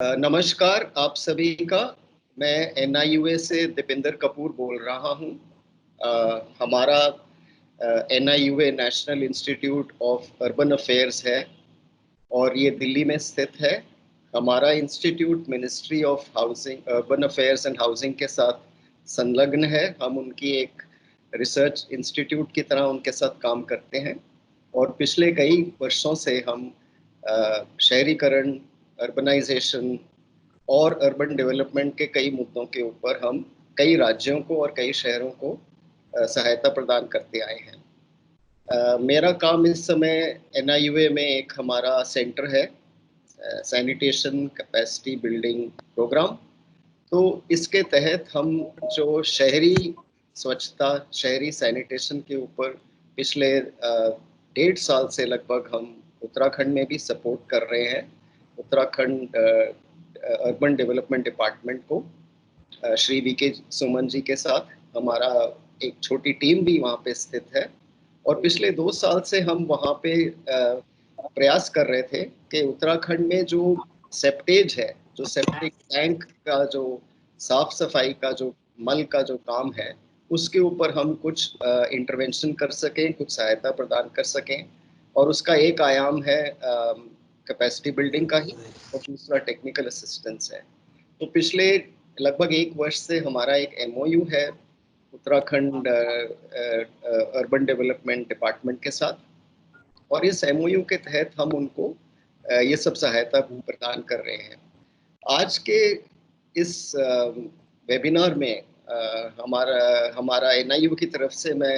नमस्कार आप सभी का। मैं NIUA से दीपेंद्र कपूर बोल रहा हूँ। हमारा NIUA national institute of urban affairs है और ये दिल्ली में स्थित है। हमारा institute ministry of housing, urban affairs and housing के साथ संलग्न है। हम उनकी एक रिसर्च इंस्टीट्यूट की तरह उनके साथ काम करते हैं और पिछले कई वर्षों से हम शहरीकरण, अर्बनाइजेशन और अर्बन डेवलपमेंट के कई मुद्दों के ऊपर हम कई राज्यों को और कई शहरों को सहायता प्रदान करते आए हैं। मेरा काम इस समय NIUA में एक हमारा सेंटर है, सैनिटेशन कैपेसिटी बिल्डिंग प्रोग्राम। तो इसके तहत हम जो शहरी स्वच्छता, शहरी सैनिटेशन के ऊपर पिछले 1.5 साल से लगभग हम उत्तराखंड में भी सपोर्ट कर रहे हैं। उत्तराखंड अर्बन डेवलपमेंट डिपार्टमेंट को श्री VK सुमन जी के साथ हमारा एक छोटी टीम भी वहाँ पे स्थित है और पिछले 2 साल से हम वहाँ पे प्रयास कर रहे थे कि उत्तराखंड में जो सेप्टेज है, जो सेप्टिक टैंक का जो साफ सफाई का जो मल का जो काम है, उसके ऊपर हम कुछ इंटरवेंशन कर सकें, कुछ सहायता प्रदान कर सकें। और उसका एक आयाम है कैपेसिटी बिल्डिंग का ही और दूसरा टेक्निकल असिस्टेंस है। तो पिछले लगभग 1 वर्ष से हमारा एक MOU है उत्तराखंड अर्बन डेवलपमेंट डिपार्टमेंट के साथ और इस MOU के तहत हम उनको ये सब सहायता प्रदान कर रहे हैं। आज के इस वेबिनार में हमारा NIU की तरफ से मैं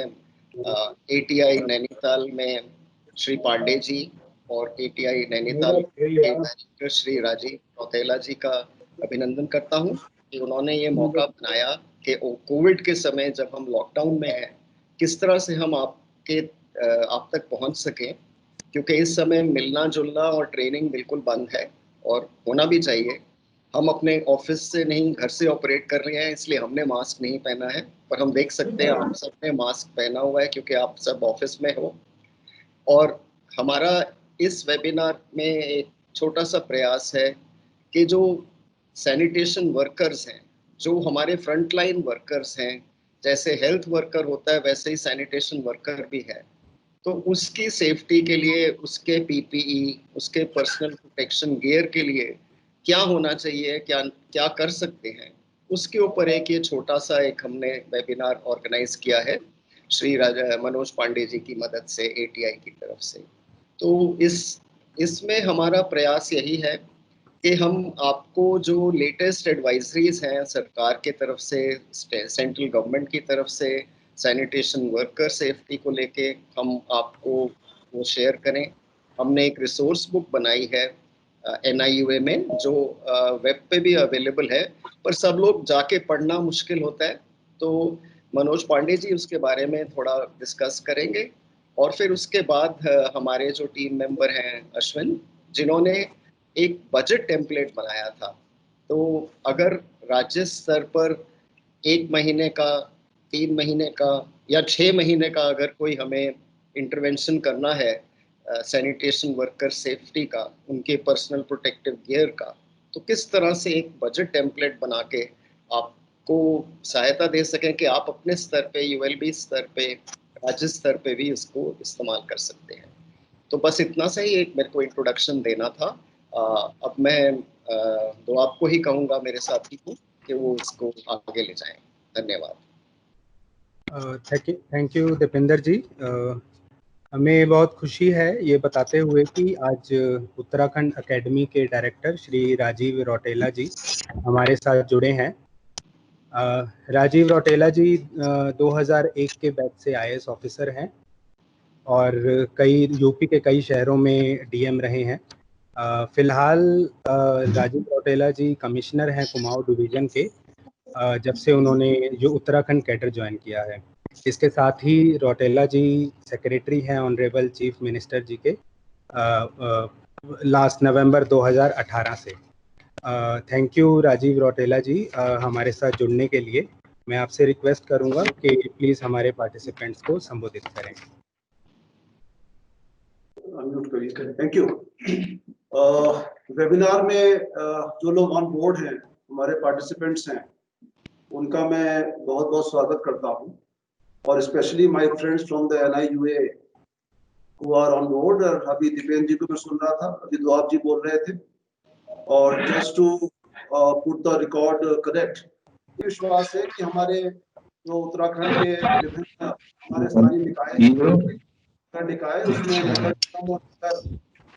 ATI नैनीताल में श्री पांडे जी और ATI नैनीताल के डायरेक्टर श्री राजीव रौतेला जी का अभिनंदन करता हूं कि उन्होंने ये मौका बनाया कि कोविड के समय जब हम लॉकडाउन में हैं, किस तरह से हम आप तक पहुंच सकें, क्योंकि इस समय मिलना जुलना और ट्रेनिंग बिल्कुल बंद है और होना भी चाहिए। हम अपने ऑफिस से नहीं, घर से ऑपरेट कर रहे हैं, इसलिए हमने मास्क नहीं पहना है, पर हम देख सकते हैं आप सबने मास्क पहना हुआ है क्योंकि आप सब ऑफिस में हो। और हमारा इस वेबिनार में एक छोटा सा प्रयास है कि जो सैनिटेशन वर्कर्स हैं, जो हमारे फ्रंटलाइन वर्कर्स हैं, जैसे हेल्थ वर्कर होता है वैसे ही सैनिटेशन वर्कर भी है, तो उसकी सेफ्टी के लिए, उसके PPE, उसके पर्सनल प्रोटेक्शन गियर के लिए क्या होना चाहिए, क्या क्या कर सकते हैं, उसके ऊपर एक ये छोटा सा एक हमने वेबिनार ऑर्गेनाइज किया है श्री मनोज पांडे जी की मदद से ATI की तरफ से। तो इसमें हमारा प्रयास यही है कि हम आपको जो लेटेस्ट एडवाइजरीज हैं सरकार के तरफ से, सेंट्रल गवर्नमेंट की तरफ से, सैनिटेशन वर्कर सेफ्टी को लेके हम आपको वो शेयर करें। हमने एक रिसोर्स बुक बनाई है NIUA में, जो वेब पे भी अवेलेबल है, पर सब लोग जाके पढ़ना मुश्किल होता है। तो मनोज पांडे जी उसके बारे में थोड़ा डिस्कस करेंगे और फिर उसके बाद हमारे जो टीम मेंबर हैं अश्विन, जिन्होंने एक बजट टेम्पलेट बनाया था। तो अगर राज्य स्तर पर 1 महीने का, 3 महीने का या 6 महीने का अगर कोई हमें इंटरवेंशन करना है सैनिटेशन वर्कर सेफ्टी का, उनके पर्सनल प्रोटेक्टिव गियर का, तो किस तरह से एक बजट टेम्पलेट बना के आपको सहायता दे सकें कि आप अपने स्तर पे, ULB स्तर पे, राज्य स्तर पे भी इसको इस्तेमाल कर सकते हैं। तो बस इतना सा ही एक मेरे को इंट्रोडक्शन देना था। अब मैं तो आपको ही कहूँगा, मेरे साथी को, कि वो इसको आगे ले जाएं। धन्यवाद। थैंक यू दीपेंद्र जी। हमें बहुत खुशी है ये बताते हुए कि आज उत्तराखंड एकेडमी के डायरेक्टर श्री राजीव रौतेला जी हमारे साथ जुड़े हैं। राजीव रौतेला जी 2001 के बैच से IAS ऑफिसर हैं और कई यूपी के कई शहरों में DM रहे हैं। फिलहाल राजीव रौतेला जी कमिश्नर हैं कुमाऊं डिवीजन के, जब से उन्होंने जो उत्तराखंड कैडर ज्वाइन किया है। इसके साथ ही रौतेला जी सेक्रेटरी हैं ऑनरेबल चीफ मिनिस्टर जी के लास्ट नवंबर 2018 से। थैंक यू राजीव रौतेला जी हमारे साथ जुड़ने के लिए। मैं आपसे रिक्वेस्ट करूंगा कि प्लीज हमारे पार्टिसिपेंट्स को संबोधित करें। Thank you. वेबिनार में जो लोग ऑन बोर्ड हैं, हमारे पार्टिसिपेंट्स हैं, उनका मैं बहुत बहुत स्वागत करता हूं, और specially my friends from the NIUA who are on board. अभी दीपेंद्र जी को मैं सुन रहा था, अभी दुआब जी बोल रहे थे, और just to put the record correct, विश्वास है कि हमारे जो उत्तराखंड के विभिन्न हमारे स्थानीय निकाय उसमें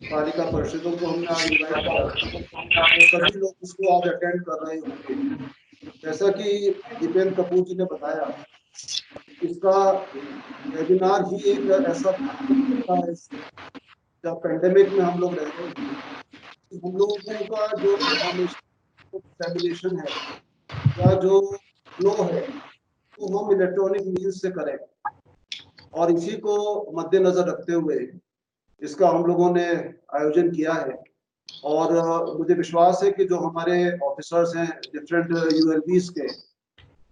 पालिका परिषदों को हमने आज इनवाइट किया, तो सभी लोग उसको आज अटेंड कर रहे होंगे। जैसा कि दीपेंद्र कपूर जी ने बताया, इसका वेबिनार ही एक ऐसा जब पेंडेमिक में हम लोग रह रहे हैं, हम लोगों का जो इंफॉर्मेशन है या जो फ्लो है वो हम इलेक्ट्रॉनिक मीन्स से करें, और इसी को मद्देनजर रखते हुए इसका हम लोगों ने आयोजन किया है। और मुझे विश्वास है कि जो हमारे ऑफिसर्स हैं डिफरेंट ULBs के,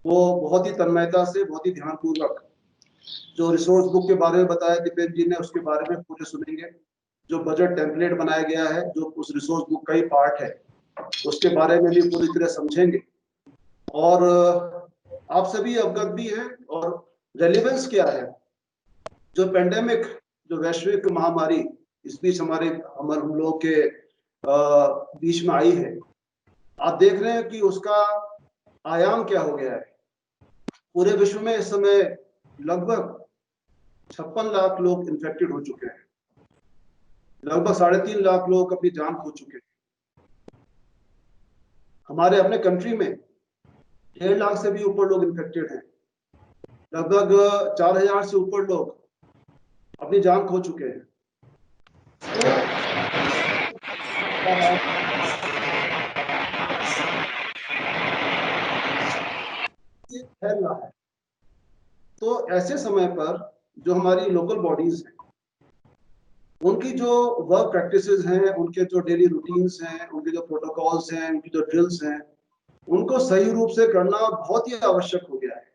वो बहुत ही तन्मयता से, बहुत ही ध्यानपूर्वक जो रिसोर्स बुक के बारे में बताया दीपेंद्र जी ने, उसके बारे में पूरे सुनेंगे। जो बजट टेम्पलेट बनाया गया है, जो उस रिसोर्स बुक का ही पार्ट है, उसके बारे में भी पूरी तरह समझेंगे। और आप सभी अवगत भी हैं, और रेलिवेंस क्या है, जो पेंडेमिक, जो वैश्विक महामारी इस बीच हम लोगों के बीच में आई है, आप देख रहे हैं कि उसका आयाम क्या हो गया है। पूरे विश्व में इस समय लगभग 56 लाख लोग इन्फेक्टेड हो चुके हैं, लगभग 3.5 लाख लोग अपनी जान खो चुके हैं। हमारे अपने कंट्री में 1.5 लाख से भी ऊपर लोग इन्फेक्टेड हैं, लगभग 4000 से ऊपर लोग अपनी जान खो चुके हैं। फैल रहा है, तो ऐसे समय पर जो हमारी लोकल बॉडीज हैं, उनकी जो वर्क प्रैक्टिसेस हैं, उनके जो डेली रूटीन्स हैं, उनके जो प्रोटोकॉल्स हैं, उनकी जो ड्रिल्स हैं, उनको सही रूप से करना बहुत ही आवश्यक हो गया है।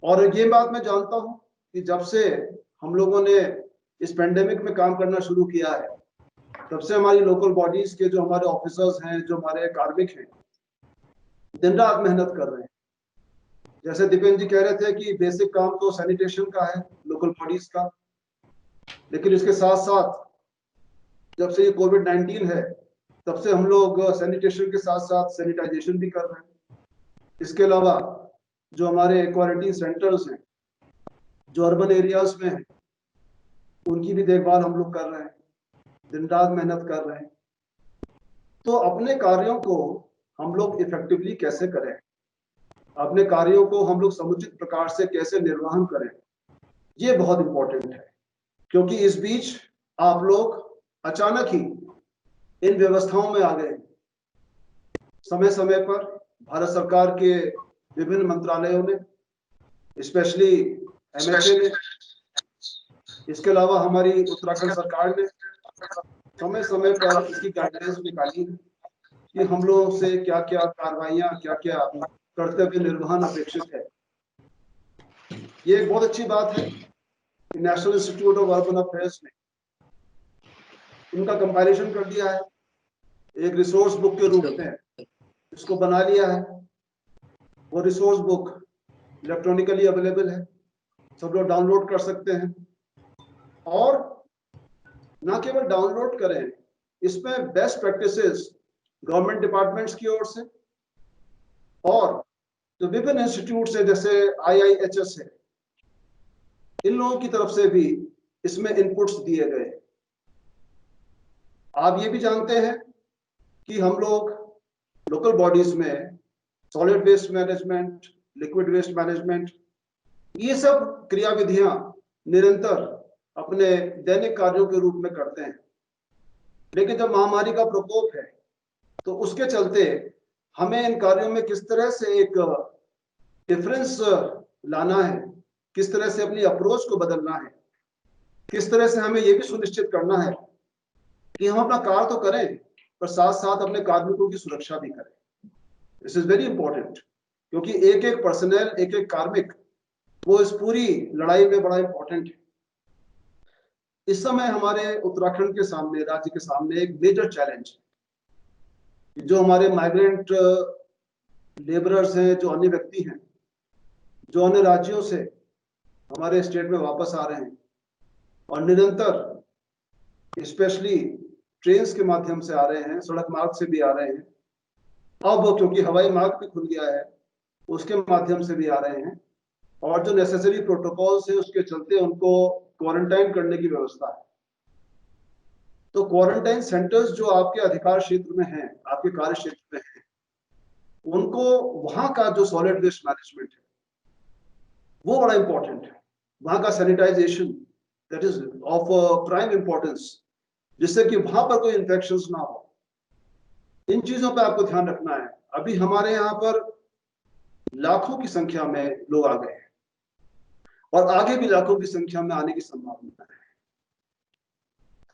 और ये बात मैं जानता हूं कि जब से हम लोगों ने इस पेंडेमिक में काम करना शुरू किया है, तब से हमारी लोकल बॉडीज के जो हमारे ऑफिसर्स हैं, जो हमारे कार्मिक हैं, दिन रात मेहनत कर रहे हैं। जैसे दीपेंद्र जी कह रहे थे कि बेसिक काम तो सैनिटेशन का है लोकल बॉडीज का, लेकिन इसके साथ साथ जब से ये कोविड-19 है, तब से हम लोग सैनिटेशन के साथ साथ सैनिटाइजेशन भी कर रहे हैं। इसके अलावा जो हमारे क्वारंटीन सेंटर्स हैं, जो अर्बन एरियाज में हैं, उनकी भी देखभाल हम लोग कर रहे हैं, दिन रात मेहनत कर रहे हैं। तो अपने कार्यों को हम लोग इफेक्टिवली कैसे करें, अपने कार्यों को हम लोग समुचित प्रकार से कैसे निर्वहन करें, ये बहुत इंपॉर्टेंट है। क्योंकि इस बीच आप लोग अचानक ही इन व्यवस्थाओं में आ गए। समय समय पर भारत सरकार के विभिन्न मंत्रालयों ने, स्पेशली MHA ने, इसके अलावा हमारी उत्तराखंड सरकार ने समय समय पर इसकी गाइडलाइंस निकाली है कि हम लोगों से क्या क्या कार्रवाइयां, क्या क्या कर्तव्य निर्वहन अपेक्षित है। ये एक बहुत अच्छी बात है कि national institute of urban affairs ने इनका कंपाइलेशन कर दिया है, एक रिसोर्स बुक के रूप में इसको बना लिया है। वो रिसोर्स बुक इलेक्ट्रॉनिकली अवेलेबल है, सब लोग डाउनलोड कर सकते हैं। और ना केवल डाउनलोड करें, इसमें बेस्ट प्रैक्टिसेस गवर्नमेंट डिपार्टमेंट्स की ओर से और जो विभिन्न इंस्टीट्यूट है, जैसे IIHS है, इन लोगों की तरफ से भी इसमें इनपुट्स दिए गए। आप ये भी जानते हैं कि हम लोग लोकल बॉडीज में solid waste management, liquid waste management, ये सब क्रियाविधियां निरंतर अपने दैनिक कार्यों के रूप में करते हैं। लेकिन जब महामारी का प्रकोप है, तो उसके चलते हमें इन कार्यों में किस तरह से एक डिफरेंस लाना है, किस तरह से अपनी अप्रोच को बदलना है, किस तरह से हमें यह भी सुनिश्चित करना है कि हम अपना कार्य तो करें, पर साथ साथ अपने कार्मिकों की सुरक्षा भी करें। दिस इज वेरी इंपॉर्टेंट, क्योंकि एक एक पर्सनल, एक एक कार्मिक, वो इस पूरी लड़ाई में बड़ा इंपॉर्टेंट है। इस समय हमारे उत्तराखंड के सामने, राज्य के सामने एक मेजर चैलेंज है। जो हमारे माइग्रेंट लेबरर्स हैं, जो अन्य व्यक्ति हैं, जो अन्य राज्यों से हमारे स्टेट में वापस आ रहे हैं और निरंतर स्पेशली ट्रेन के माध्यम से आ रहे हैं, सड़क मार्ग से भी आ रहे हैं, अब क्योंकि हवाई मार्ग भी खुल गया है उसके माध्यम से भी आ रहे हैं, और जो नेसेसरी प्रोटोकॉल्स है उसके चलते उनको क्वारंटाइन करने की व्यवस्था है। तो क्वारंटाइन सेंटर्स जो आपके अधिकार क्षेत्र में हैं, आपके कार्य क्षेत्र में हैं, उनको वहां का जो सॉलिड वेस्ट मैनेजमेंट है वो बड़ा इंपॉर्टेंट है। वहां का sanitization that is of prime importance, जिससे कि वहां पर कोई इन्फेक्शंस ना हो। इन चीजों पे आपको ध्यान रखना है। अभी हमारे यहाँ पर लाखों की संख्या में लोग आ गए हैं और आगे भी लाखों की संख्या में आने की संभावना है।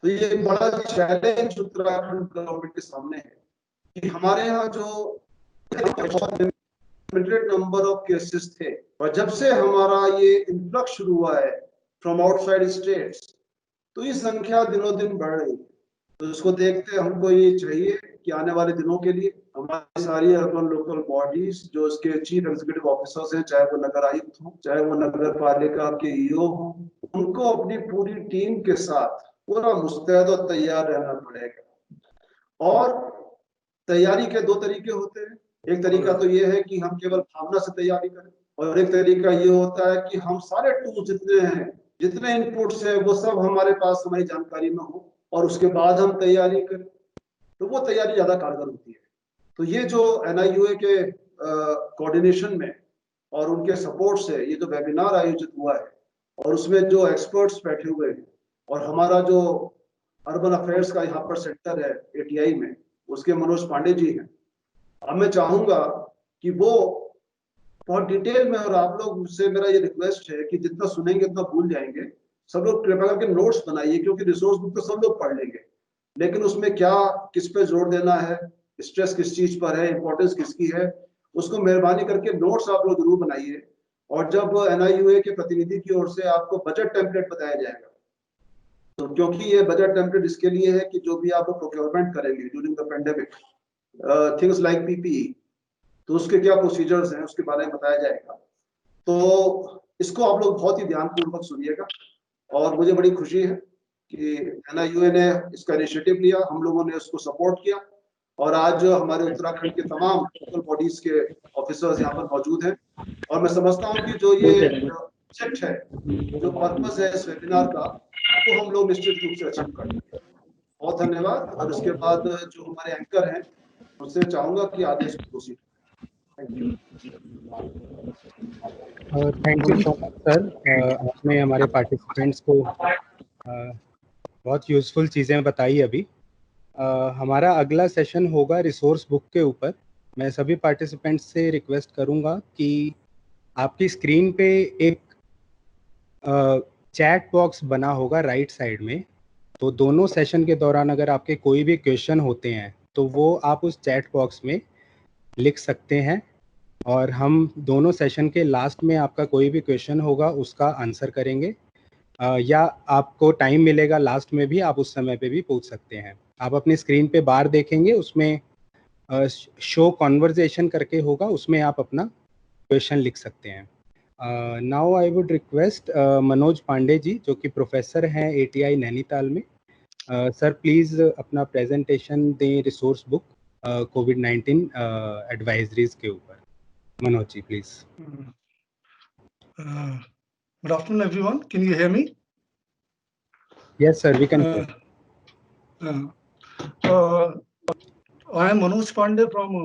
तो ये बड़ा चैलेंज उत्तराखंड गवर्नमेंट के सामने है कि हमारे यहाँ जो लिमिटेड नंबर ऑफ केसेस थे, और जब से हमारा ये इन्फ्लक्स शुरू हुआ है फ्रॉम आउटसाइड स्टेट्स, तो ये संख्या दिनों दिन बढ़ रही है। तो इसको देखते हमको ये चाहिए कि आने वाले दिनों के लिए हमारी सारी अर्बन लोकल बॉडीज, जो इसके चीफ एग्जीक्यूटिव ऑफिसर्स हैं, चाहे वो नगर आयुक्त हो, चाहे वो नगर पालिका के ईओ हो, उनको अपनी पूरी टीम के साथ पूरा मुस्तैद और तैयार रहना पड़ेगा। और तैयारी के दो तरीके होते हैं। एक तरीका तो ये है कि हम केवल भावना से तैयारी करें, और एक तरीका ये होता है कि हम सारे टूल्स जितने हैं, जितने इनपुट्स हैं, वो सब हमारे पास हमारी जानकारी में हो और उसके बाद हम तैयारी करें, तो वो तैयारी ज्यादा कारगर होती है। तो ये जो NIUA के कोऑर्डिनेशन में और उनके सपोर्ट से ये जो वेबिनार आयोजित हुआ है, और उसमें जो एक्सपर्ट्स बैठे हुए हैं, और हमारा जो अर्बन अफेयर्स का यहाँ पर सेंटर है ATI में, उसके मनोज पांडे जी हैं। अब मैं चाहूंगा कि वो बहुत डिटेल में, और आप लोग से मेरा ये रिक्वेस्ट है कि जितना सुनेंगे उतना भूल जाएंगे। सब लोग कृपया करके नोट्स बनाइए, क्योंकि रिसोर्स बुक तो सब लोग पढ़ लेंगे, लेकिन उसमें क्या, किस पे जोर देना है, स्ट्रेस किस चीज पर है, इंपॉर्टेंस किसकी है, उसको मेहरबानी करके नोट्स आप लोग जरूर बनाइए। और जब NIUA के प्रतिनिधि की ओर से आपको बजट टेम्पलेट बताया जाएगा, तो क्योंकि ये बजट टेम्पलेट इसके लिए है कि जो भी आप प्रोक्योरमेंट करेंगे during the pandemic, things like PPE, तो उसके क्या प्रोसीजर्स हैं उसके बारे में बताया जाएगा। तो इसको आप लोग बहुत ही ध्यानपूर्वक सुनिएगा। और मुझे बड़ी खुशी है कि NIUA ने इसका इनिशिएटिव लिया, हम लोगों ने उसको सपोर्ट किया, और आज हमारे उत्तराखंड के तमाम लोकल बॉडीज के ऑफिसर्स यहाँ पर मौजूद हैं। और मैं समझता हूँ कि जो ये प्रोजेक्ट है, जो पर्पस है इस वेबिनार का, वो हम लोग निश्चित रूप से अचीव करेंगे। बहुत धन्यवाद। और इसके बाद जो हमारे एंकर हैं, उनसे चाहूंगा कि आगे इसको proceed. Thank you. Thank you so much sir. आपने हमारे पार्टिसिपेंट्स को बहुत यूजफुल चीज़ें बताई। अभी हमारा अगला सेशन होगा रिसोर्स बुक के ऊपर। मैं सभी पार्टिसिपेंट्स से रिक्वेस्ट करूंगा कि आपकी स्क्रीन पे एक चैट बॉक्स बना होगा राइट साइड में, तो दोनों सेशन के दौरान अगर आपके कोई भी क्वेश्चन होते हैं तो वो आप उस चैट बॉक्स में लिख सकते हैं, और हम दोनों सेशन के लास्ट में आपका कोई भी क्वेश्चन होगा उसका आंसर करेंगे, या आपको टाइम मिलेगा लास्ट में भी, आप उस समय पे भी पूछ सकते हैं। आप अपनी स्क्रीन पे बार देखेंगे, उसमें शो कॉन्वर्जेशन करके होगा, उसमें आप अपना क्वेश्चन लिख सकते हैं। Now I would request Manoj Pandey ji, जो कि प्रोफेसर हैं ATI नैनीताल में। सर प्लीज़ अपना प्रेजेंटेशन दें रिसोर्स बुक COVID-19 एडवाइजरीज के ऊपर। Manoj ji please. Good afternoon everyone. Can you hear me? Yes sir, we can hear. I am Manoj Pandey from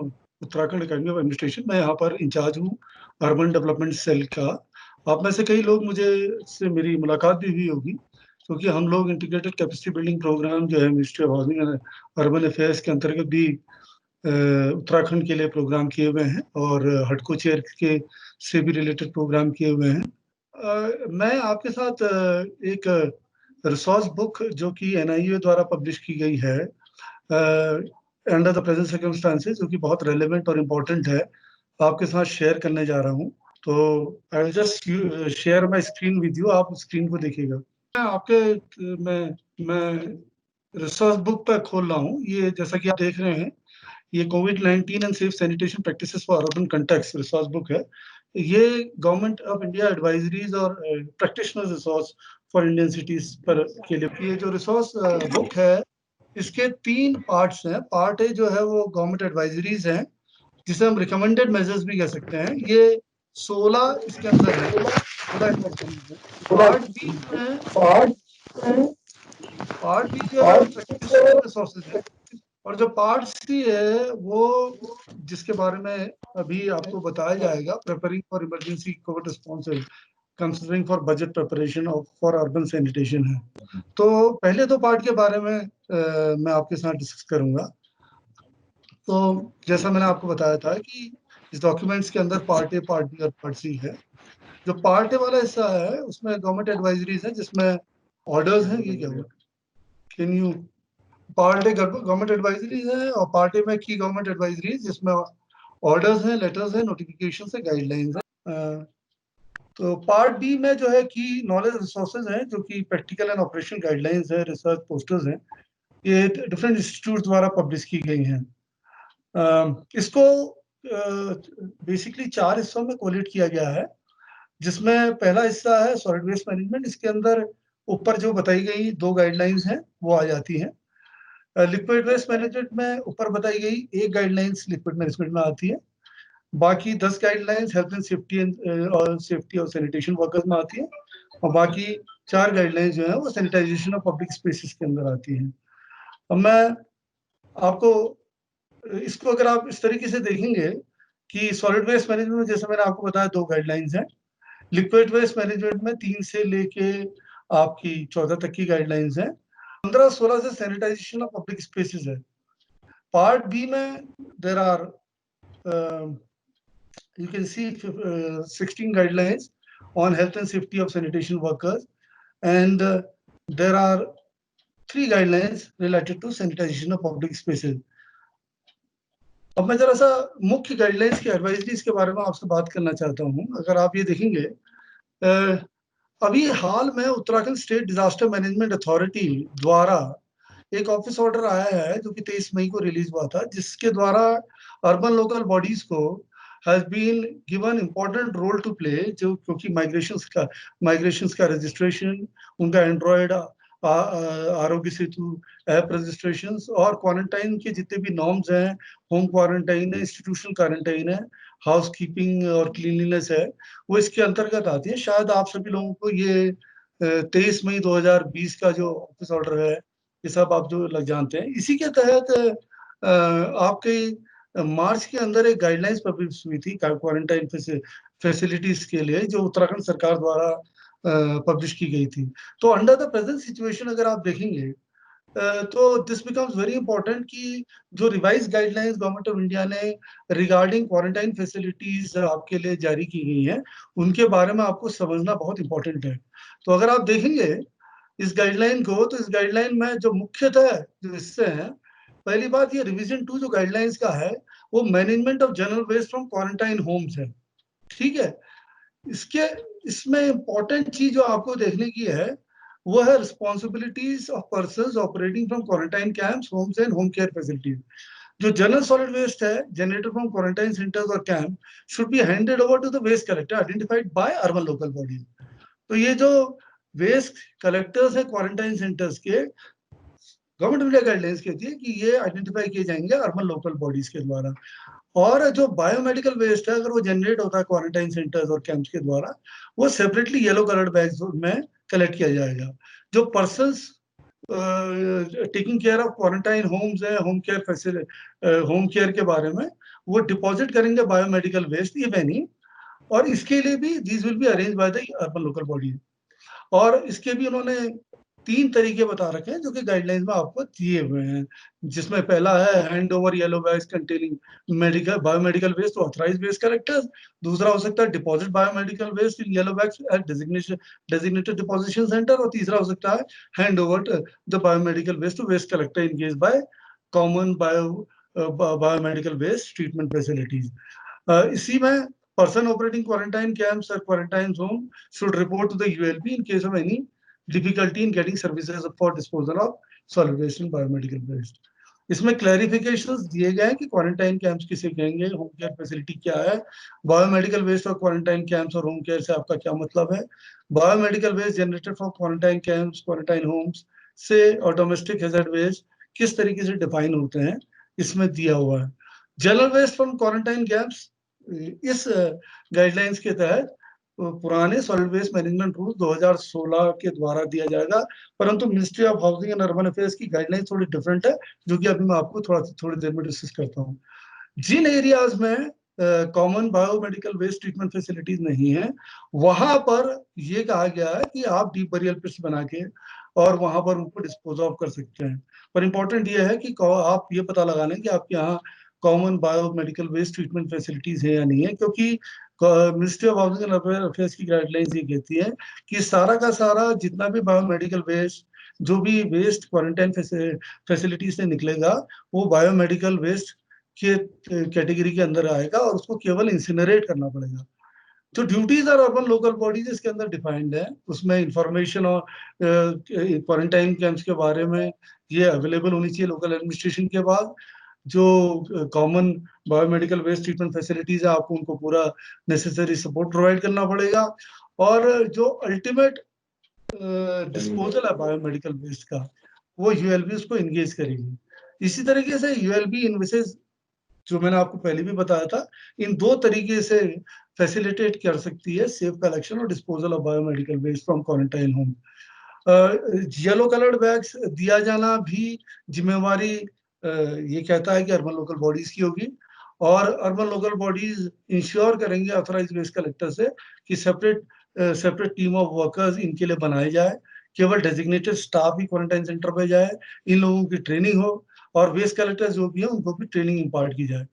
Uttarakhand Academy of Administration. मैं यहाँ पर in charge हूँ urban development cell का। आप में से कई लोग मुझे से मेरी मुलाकात भी हुई होगी, क्योंकि हम लोग इंटीग्रेटेड कैपेसिटी बिल्डिंग प्रोग्राम जो है ministry of housing and urban affairs के अंतर्गत भी उत्तराखंड के लिए प्रोग्राम किए हुए हैं, और हडको चेयर के से भी रिलेटेड प्रोग्राम किए हुए हैं। मैं आपके साथ एक रिसोर्स बुक जो कि NIUA द्वारा पब्लिश की गई है अंडर द प्रेजेंट सर्कमस्टांसेस, जो कि बहुत रेलेवेंट और इम्पोर्टेंट है, आपके साथ शेयर करने जा रहा हूँ। तो I will just share my screen with you. आप स्क्रीन को देखिएगा। मैं रिसोर्स बुक पर खोल रहा हूँ। ये जैसा कि आप देख रहे हैं, ये कोविड-19 and safe sanitation practices for urban context resource book है। ये गवर्नमेंट ऑफ इंडिया एडवाइजरीज और practitioners resource for Indian cities पर के लिए। ये जो रिसोर्स बुक है, इसके 3 पार्ट्स हैं। पार्ट ए जो है वो गवर्नमेंट एडवाइजरीज हैं, जिसे हम रिकमेंडेड मेजर्स भी कह सकते हैं। ये 16 इसके अंदर है, 16 एडवाइजरीज है। पार्ट बी जो है, पार्ट बी जो है प्रैक्टिशनर रिसोर्सेज है। और जो पार्ट सी है वो जिसके बारे में अभी आपको बताया जाएगा, preparing for emergency Covid responses considering for budget preparation for urban sanitation है। तो पहले 2 पार्ट के बारे में मैं आपके साथ डिस्कस करूंगा। तो जैसा मैंने आपको बताया था कि इस डॉक्यूमेंट्स के अंदर पार्ट ए, पार्ट बी और पार्ट सी है। जो पार्ट ए वाला हिस्सा है उसमें गवर्नमेंट एडवाइजरीज है, जिसमें ऑर्डर्स हैं। ये क्या हुआ, can you, part A government advisories है और पार्ट ए में की गवर्नमेंट एडवाइजरीज, जिसमें ऑर्डर्स हैं, लेटर्स हैं, नोटिफिकेशंस है, गाइडलाइंस है। तो पार्ट बी में जो है की नॉलेज रिसोर्सेज हैं, जो कि प्रैक्टिकल एंड ऑपरेशन गाइडलाइंस है, रिसर्च पोस्टर्स हैं। ये डिफरेंट इंस्टीट्यूट द्वारा पब्लिश की गई हैं। इसको बेसिकली 4 हिस्सों में कोलेट किया गया है, जिसमें पहला हिस्सा है सॉलिड वेस्ट मैनेजमेंट। इसके अंदर ऊपर जो बताई गई 2 गाइडलाइंस हैं वो आ जाती हैं। लिक्विड वेस्ट मैनेजमेंट में ऊपर बताई गई 1 गाइडलाइंस लिक्विड मैनेजमेंट में आती है। बाकी 10 गाइडलाइंस हेल्थ एंड सेफ्टी और सैनिटेशन वर्कर्स में आती है। और बाकी 4 गाइडलाइंस जो है वो सैनिटाइजेशन ऑफ पब्लिक स्पेसेस के अंदर आती हैं। अब मैं आपको इसको अगर आप इस तरीके से देखेंगे कि सॉलिड वेस्ट मैनेजमेंट में जैसे मैंने आपको बताया 2 गाइडलाइंस हैं। लिक्विड वेस्ट मैनेजमेंट में 3 से लेके आपकी 14 तक की गाइडलाइंस हैं। 15-16 से सैनिटाइजेशन ऑफ पब्लिक स्पेसेस है। पार्ट बी में there are you can see 16 guidelines on health and safety of sanitation workers, and there are 3 guidelines related to sanitation of public spaces. अब मैं जरा सा मुख्य गाइडलाइंस की एडवाइजरीज के बारे में आपसे बात करना चाहता हूँ। अगर आप ये देखेंगे, अभी हाल में Uttarakhand state disaster management authority द्वारा एक ऑफिस ऑर्डर आया है, जो कि 23 मई को रिलीज हुआ था, जिसके द्वारा अर्बन लोकल बॉडीज को has been given important role to play, जो क्योंकि माइग्रेशंस का रजिस्ट्रेशन, उनका Android Aarogya Setu app registration और क्वारंटाइन के जितने भी नॉर्म्स हैं, होम क्वारंटाइन है, इंस्टीट्यूशनल क्वारंटाइन है, हाउस कीपिंग और क्लीनलीनेस है, वो इसके अंतर्गत आती है। शायद आप सभी लोगों को ये 23 मई 2020 का जो ऑफिस ऑर्डर है, ये सब आप जो लग जानते हैं। इसी के तहत आपके मार्च के अंदर एक गाइडलाइंस पब्लिश हुई थी क्वारंटाइन फैसिलिटीज के लिए, जो उत्तराखंड सरकार द्वारा पब्लिश की गई थी। तो अंडर द प्रेजेंट सिचुएशन अगर आप देखेंगे तो दिस बिकम्स वेरी इंपॉर्टेंट कि जो revise guidelines government of India ने रिगार्डिंग क्वारंटाइन फैसिलिटीज आपके लिए जारी की गई हैं, उनके बारे में आपको समझना बहुत इंपॉर्टेंट है। तो अगर आप देखेंगे इस गाइडलाइन को, तो इस गाइडलाइन में जो मुख्यतः जो हिस्से हैं, पहली बात ये रिवीजन 2 जो गाइडलाइंस का है वो management of general waste from quarantine homes है। ठीक है, इसमें इंपॉर्टेंट चीज जो आपको देखने की है वो है responsibilities of persons operating from quarantine camps, homes and home care facilities. जो जनरल सॉलिड वेस्ट है जनरेटेड फ्रॉम क्वारंटाइन सेंटर्स और camp should be handed over to the waste collector identified by urban local bodies. तो ये जो waste collectors है quarantine centres के, government India guidelines कहती है कि ये आइडेंटिफाई किए जाएंगे अर्बन लोकल बॉडीज के द्वारा। और जो बायोमेडिकल वेस्ट है अगर वो जनरेट होता है क्वारंटाइन सेंटर्स और कैंप्स के द्वारा, वो सेपरेटली येलो कलर्ड बैग्स में कलेक्ट किया जाएगा। जो persons taking care of quarantine homes है, होम केयर के बारे में वो डिपॉजिट करेंगे बायोमेडिकल वेस्ट इफ एनी, और इसके लिए भी this will be arrange by the urban local body. और इसके भी उन्होंने 3 तरीके बता रखे हैं जो कि गाइडलाइंस में आपको दिए हुए हैं, जिसमें पहला है hand over yellow bags containing biomedical waste to authorised waste collectors. दूसरा हो सकता है deposit biomedical waste in yellow bags at designated deposition centre. और तीसरा हो सकता है hand over the biomedical waste to waste collector in case by common biomedical waste treatment facilities. इसी में person operating quarantine camps or quarantine zone should report to the ULB in case of any difficulty in getting services for disposal of solid waste and biomedical waste. इसमें clarifications दिए गए हैं कि quarantine camps किसे कहेंगे, home care facility क्या है, biomedical waste और क्वारंटाइन कैंप्स और होम केयर से आपका क्या मतलब है, biomedical waste generated from quarantine camps, quarantine homes से और डोमेस्टिक हैजर्ड वेस्ट किस तरीके से डिफाइन होते हैं, इसमें दिया हुआ है। General waste from quarantine camps इस गाइडलाइंस के तहत पुराने सॉलिड वेस्ट मैनेजमेंट रूल 2016 के द्वारा दिया जाएगा, परंतु ministry of housing and urban affairs की गाइडलाइन थोड़ी डिफरेंट है, जो कि अभी मैं आपको थोड़ी देर में डिस्कस करता हूँ। जिन एरियाज में common biomedical waste treatment facilities नहीं है, वहां पर ये कहा गया है कि आप डीप बरियल पिट्स बना के और वहां पर उनको डिस्पोज ऑफ कर सकते हैं। पर इंपॉर्टेंट ये है कि आप ये पता लगा लें कि आपके यहाँ common biomedical waste treatment facilities है या नहीं है, क्योंकि ministry of housing and urban affairs की गाइडलाइंस ये कहती है कि सारा का सारा जितना भी बायोमेडिकल वेस्ट, जो भी वेस्ट क्वारंटाइन फैसिलिटी से निकलेगा, वो बायोमेडिकल वेस्ट के कैटेगरी के अंदर आएगा और उसको केवल इंसिनरेट करना पड़ेगा। जो ड्यूटीज और अर्बन लोकल बॉडीज इसके अंदर डिफाइंड है, उसमें इंफॉर्मेशन और क्वारंटाइन कैंप्स के बारे में ये अवेलेबल होनी चाहिए लोकल एडमिनिस्ट्रेशन के बाद। जो common biomedical waste treatment facilities है, आपको उनको पूरा नेसेसरी सपोर्ट प्रोवाइड करना पड़ेगा, और जो अल्टीमेट डिस्पोजल है बायोमेडिकल वेस्ट का, वो यूएलबी उसको एंगेज करेगी। इसी तरीके से यूएलबी इन्वेसेस, जो मैंने आपको पहले भी बताया था, इन दो तरीके से फैसिलिटेट कर सकती है सेफ कलेक्शन और disposal of biomedical waste from quarantine home. Yellow coloured bags दिया जाना भी जिम्मेवारी ये कहता है कि अर्बन लोकल बॉडीज की होगी, और अर्बन लोकल बॉडीज इंश्योर करेंगे ऑथराइज्ड वेस्ट कलेक्टर से कि सेपरेट टीम ऑफ वर्कर्स इनके लिए बनाए जाए, केवल डेजिग्नेटेड स्टाफ ही क्वारंटाइन सेंटर पे जाए, इन लोगों की ट्रेनिंग हो, और वेस्ट कलेक्टर जो भी है उनको भी ट्रेनिंग इम्पार्ट की जाए।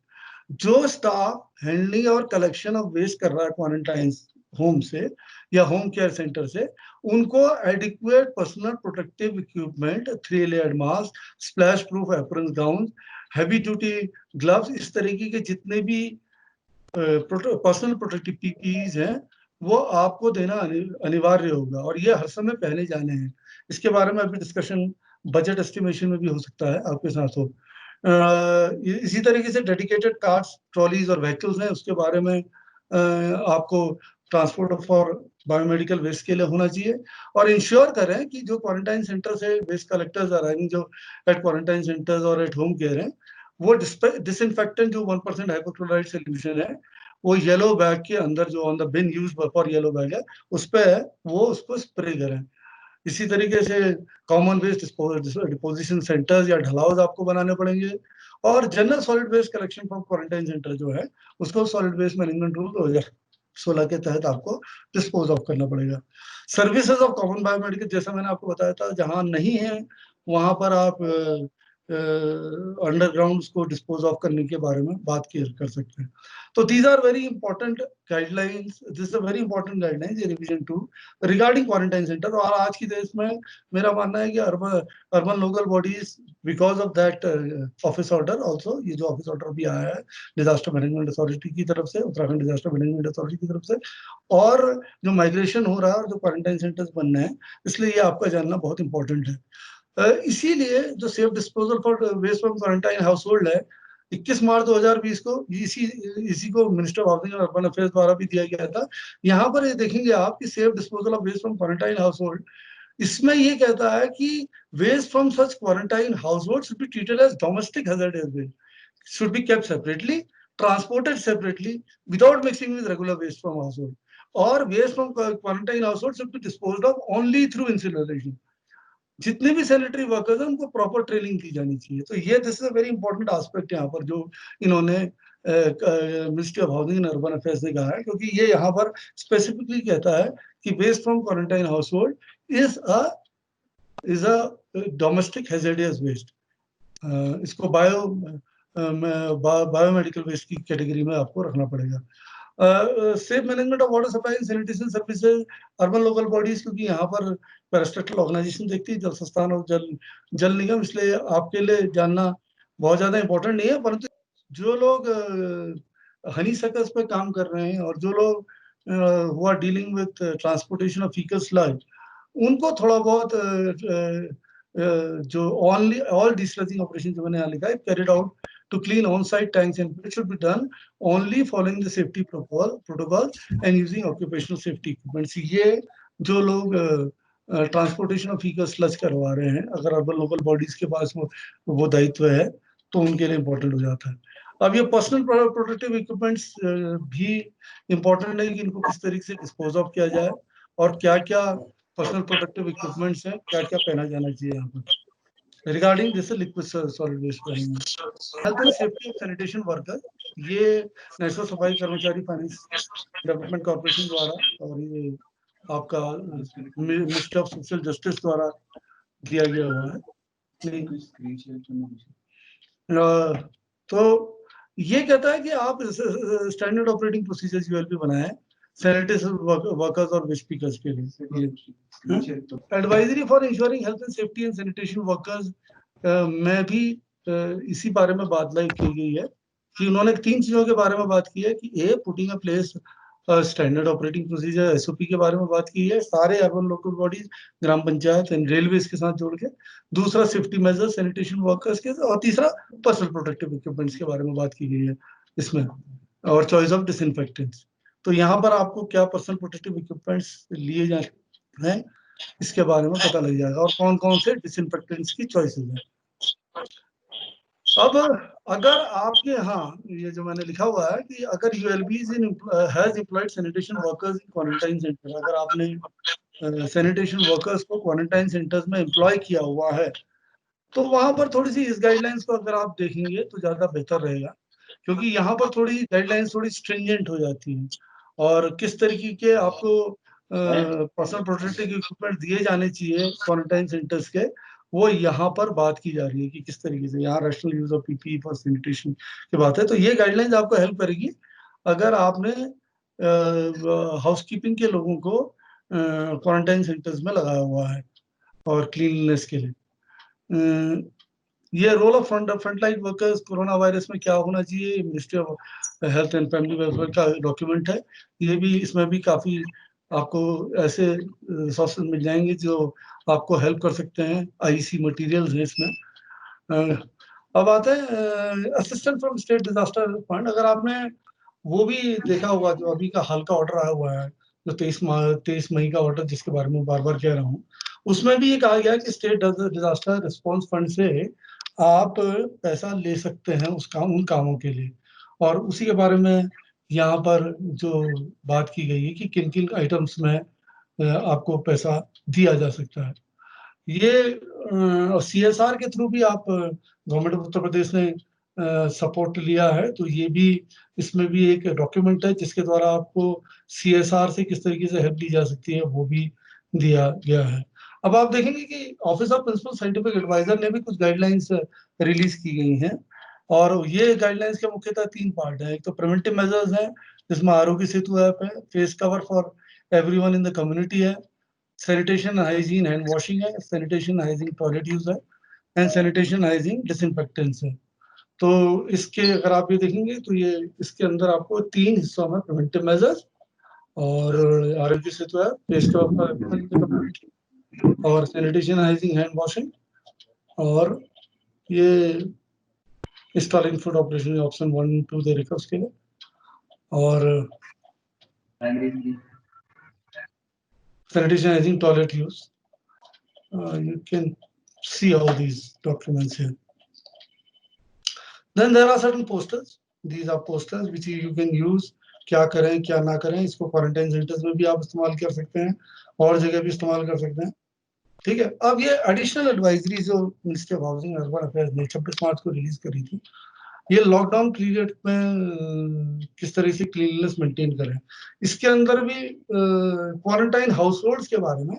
जो स्टाफ हैंडलिंग और कलेक्शन ऑफ वेस्ट कर रहा है क्वारंटाइन होम से या होम केयर सेंटर से, उनको adequate personal protective equipment, 3 layered mask, splash proof apron gown, heavy duty gloves, इस तरीके के जितने भी पर्सनल प्रोटेक्टिव पीपीईज हैं, वो आपको देना अनिवार्य होगा, और ये हर समय पहने जाने हैं। इसके बारे में अभी डिस्कशन बजट एस्टिमेशन में भी हो सकता है आपके साथ हो। इसी तरीके से डेडिकेटेड कार्स, ट्रॉलीज और व्हीकल्स हैं, उसके बारे में आपको ट्रांसपोर्ट फॉर बायोमेडिकल वेस्ट के लिए होना चाहिए, और इंश्योर करें कि जो क्वारंटाइन सेंटर से वेस्ट कलेक्टर्स अराइविंग जो एट क्वारंटाइन सेंटर्स और एट होम केयर हैं, वो डिसइंफेक्टेंट जो 1% हाइपोक्लोराइड सोल्यूशन है, वो येलो बैग के अंदर जो on the bin use for yellow bag है, उस पर वो उसको स्प्रे करें। इसी तरीके से कॉमन वेस्ट डिपोजिशन सेंटर्स या ढलाव आपको बनाने पड़ेंगे, और general solid waste collection from quarantine centre जो है, उसको सॉलिड वेस्ट मैनेजमेंट रूल 2016 के तहत आपको डिस्पोज ऑफ करना पड़ेगा। सर्विसेज ऑफ कॉमन बायोमेडिकल, जैसा मैंने आपको बताया था, जहां नहीं है वहां पर आप अंडरग्राउंड को डिस्पोज ऑफ करने के बारे में बात कर सकते हैं। तो these are very important guidelines, this is a very important guidelines, ये रिवीजन 2 रिगार्डिंग क्वारंटाइन सेंटर। और आज की देश में मेरा मानना है कि urban local bodies, because of that office order also, ये जो ऑफिस ऑर्डर भी आया है डिजास्टर मैनेजमेंट अथॉरिटी की तरफ से, उत्तराखंड डिजास्टर मैनेजमेंट अथॉरिटी की तरफ से, और जो माइग्रेशन हो रहा है और जो क्वारंटाइन सेंटर्स बन रहे हैं, इसलिए ये आपका जानना बहुत इंपॉर्टेंट है। इसीलिए जो safe disposal for waste from quarantine household है, 21 मार्च 2020 को इसी को minister of housing and urban affairs द्वारा भी दिया गया था। यहाँ पर ये देखेंगे आप कि safe disposal of waste from quarantine household, इसमें ये कहता है कि waste from such quarantine household should be treated as domestic hazardous waste, should be kept separately, transported separately, without mixing with regular waste from household, or waste from quarantine household should be disposed of only through incineration. जितने भी sanitary workers हैं उनको proper training दी जानी चाहिए। तो ये this is a very important aspect यहाँ पर जो इन्होंने ministry of housing and urban affairs ने कहा है, क्योंकि ये यहाँ पर स्पेसिफिकली कहता है कि waste from quarantine household is a domestic hazardous waste. इसको बायोमेडिकल वेस्ट की कैटेगरी में आपको रखना पड़ेगा। Safe management of water supply and sanitation services, urban local bodies, क्योंकि यहाँ पर पैरास्टेटल ऑर्गेनाइजेशन देखती है, जल संस्थान और जल निगम, इसलिए आपके लिए जानना बहुत ज्यादा इंपॉर्टेंट नहीं है। परंतु जो लोग हनी सकल्स पे काम कर रहे हैं और जो लोग who are dealing with transportation of faecal sludge, उनको थोड़ा बहुत जो ऑल डिस्लजिंग ऑपरेशन जो मैंने यहाँ लिखा है, carried out to clean on-site tanks and it should be done only following the safety protocol and using occupational safety equipments. ये जो लोग ट्रांसपोर्टेशन ऑफ फीकल स्लज करवा रहे हैं, अगर अर्बन लोकल बॉडीज के पास वो दायित्व है तो उनके लिए इम्पोर्टेंट हो जाता है। अब ये पर्सनल प्रोटेक्टिव इक्विपमेंट्स भी इम्पोर्टेंट है कि इनको किस तरीके से डिस्पोज ऑफ किया जाए और क्या क्या पर्सनल प्रोटेक्टिव इक्विपमेंट्स हैं, क्या क्या पहना जाना चाहिए यहाँ पर। Regarding this liquid solid waste planning, health and safety of sanitation workers, ये नेशनल सफाई कर्मचारी फाइनेंस डेवलपमेंट कॉर्पोरेशन द्वारा और ये आपका मिनिस्ट्री ऑफ सोशल जस्टिस द्वारा दिया गया हुआ है। तो ये कहता है कि आप स्टैंडर्ड ऑपरेटिंग प्रोसीजर्स यूएलपी बनाएं सैनिटेशन वर्कर्स और वेस्ट पिकर्स के लिए। Advisory for ensuring health and safety and sanitation workers में भी इसी बारे में बात की गई है कि उन्होंने 3 चीजों के बारे में बात की है कि a putting a place standard operating procedure SOP के बारे में बात की है सारे urban local bodies, Gram Panchayat and railways के साथ जोड़ के। दूसरा सेफ्टी मेजर सैनिटेशन वर्कर्स के, और तीसरा पर्सनल प्रोटेक्टिव इक्विपमेंट्स के बारे में बात की गई है इसमें, और चॉइस ऑफ डिसइंफेक्टेंट्स। तो यहाँ पर आपको क्या पर्सनल प्रोटेक्टिव इक्विपमेंट्स लिए जाते हैं इसके बारे में पता लग जाएगा और कौन कौन से डिसइंफेक्टेंट्स की चॉइसेस हैं। अब अगर आपके यहाँ ये जो मैंने लिखा हुआ है कि अगर ULBs has employed sanitation workers in quarantine centre, अगर आपने सैनिटेशन वर्कर्स को क्वारंटाइन सेंटर्स में एम्प्लॉय किया हुआ है तो वहां पर थोड़ी सी इस गाइडलाइंस को अगर आप देखेंगे तो ज्यादा बेहतर रहेगा, क्योंकि यहाँ पर थोड़ी गाइडलाइंस थोड़ी स्ट्रिंजेंट हो जाती हैं और किस तरीके के आपको पर्सनल प्रोटेक्टिव इक्विपमेंट दिए जाने चाहिए क्वारंटाइन सेंटर्स के, वो यहाँ पर बात की जा रही है कि किस तरीके से यहाँ rational use of PPE for sanitation की बात है। तो ये गाइडलाइंस आपको हेल्प करेगी अगर आपने हाउसकीपिंग के लोगों को क्वारंटाइन सेंटर्स में लगाया हुआ है और क्लीननेस के लिए। ये role of frontline workers coronavirus में क्या होना चाहिए, ministry of health and family welfare का डॉक्यूमेंट है। ये भी, इसमें भी काफी आपको ऐसे सोर्सेज मिल जाएंगे जो आपको हेल्प कर सकते हैं। आईसी मटेरियल्स है इसमें। अब आते हैं assistant from state disaster fund. अगर आपने वो भी देखा होगा जो अभी का हाल का ऑर्डर आया हुआ है, जो 23 मई का ऑर्डर जिसके बारे में बार बार कह रहा हूँ, उसमें भी ये कहा गया कि स्टेट डिजास्टर रिस्पॉन्स फंड से आप पैसा ले सकते हैं उन कामों के लिए, और उसी के बारे में यहाँ पर जो बात की गई है कि किन किन आइटम्स में आपको पैसा दिया जा सकता है। ये सीएसआर के थ्रू भी आप गवर्नमेंट ऑफ उत्तर प्रदेश ने सपोर्ट लिया है, तो ये भी, इसमें भी एक डॉक्यूमेंट है जिसके द्वारा आपको सीएसआर से किस तरीके से हेल्प दी जा सकती है वो भी दिया गया है। अब आप देखेंगे कि office of principal scientific adviser ने भी कुछ गाइडलाइंस रिलीज की गई हैं, और ये गाइडलाइंस के मुख्यतः 3 पार्ट है। एक तो प्रिवेंटिव मेजर्स है जिसमें आरोग्य सेतु ऐप है, face cover for everyone in the community है, सैनिटेशन हाइजीन हैंड वॉशिंग है, सैनिटेशन हाइजीन टॉयलेट यूज है, एंड सैनिटेशन हाइजीन डिसइंफेक्टेंट्स है। तो इसके अगर आप ये देखेंगे तो ये इसके अंदर आपको 3 हिस्सों में प्रिवेंटिव मेजर्स और आरोग्य सेतु है, फेस कवर और सैनिटेशन हाइजीन हैंड वॉशिंग, और ये इंस्टॉलिंग फूड ऑपरेशन ऑप्शन 1 2 दे रखा उसके लिए, और sanitation hygiene toilet use. You can see all these documents here. Then there are certain posters. These are posters which you can use. क्या करें क्या ना करें, इसको क्वारंटाइन सेंटर्स में भी आप इस्तेमाल कर सकते हैं और जगह भी इस्तेमाल कर सकते हैं। ठीक है। अब ये एडिशनल एडवाइजरी जो ministry of housing urban affairs ने 26 मार्च को रिलीज करी थी, ये लॉकडाउन पीरियड में किस तरह से क्लीननेस मेंटेन करें, इसके अंदर भी क्वारंटाइन हाउस होल्ड्स के बारे में,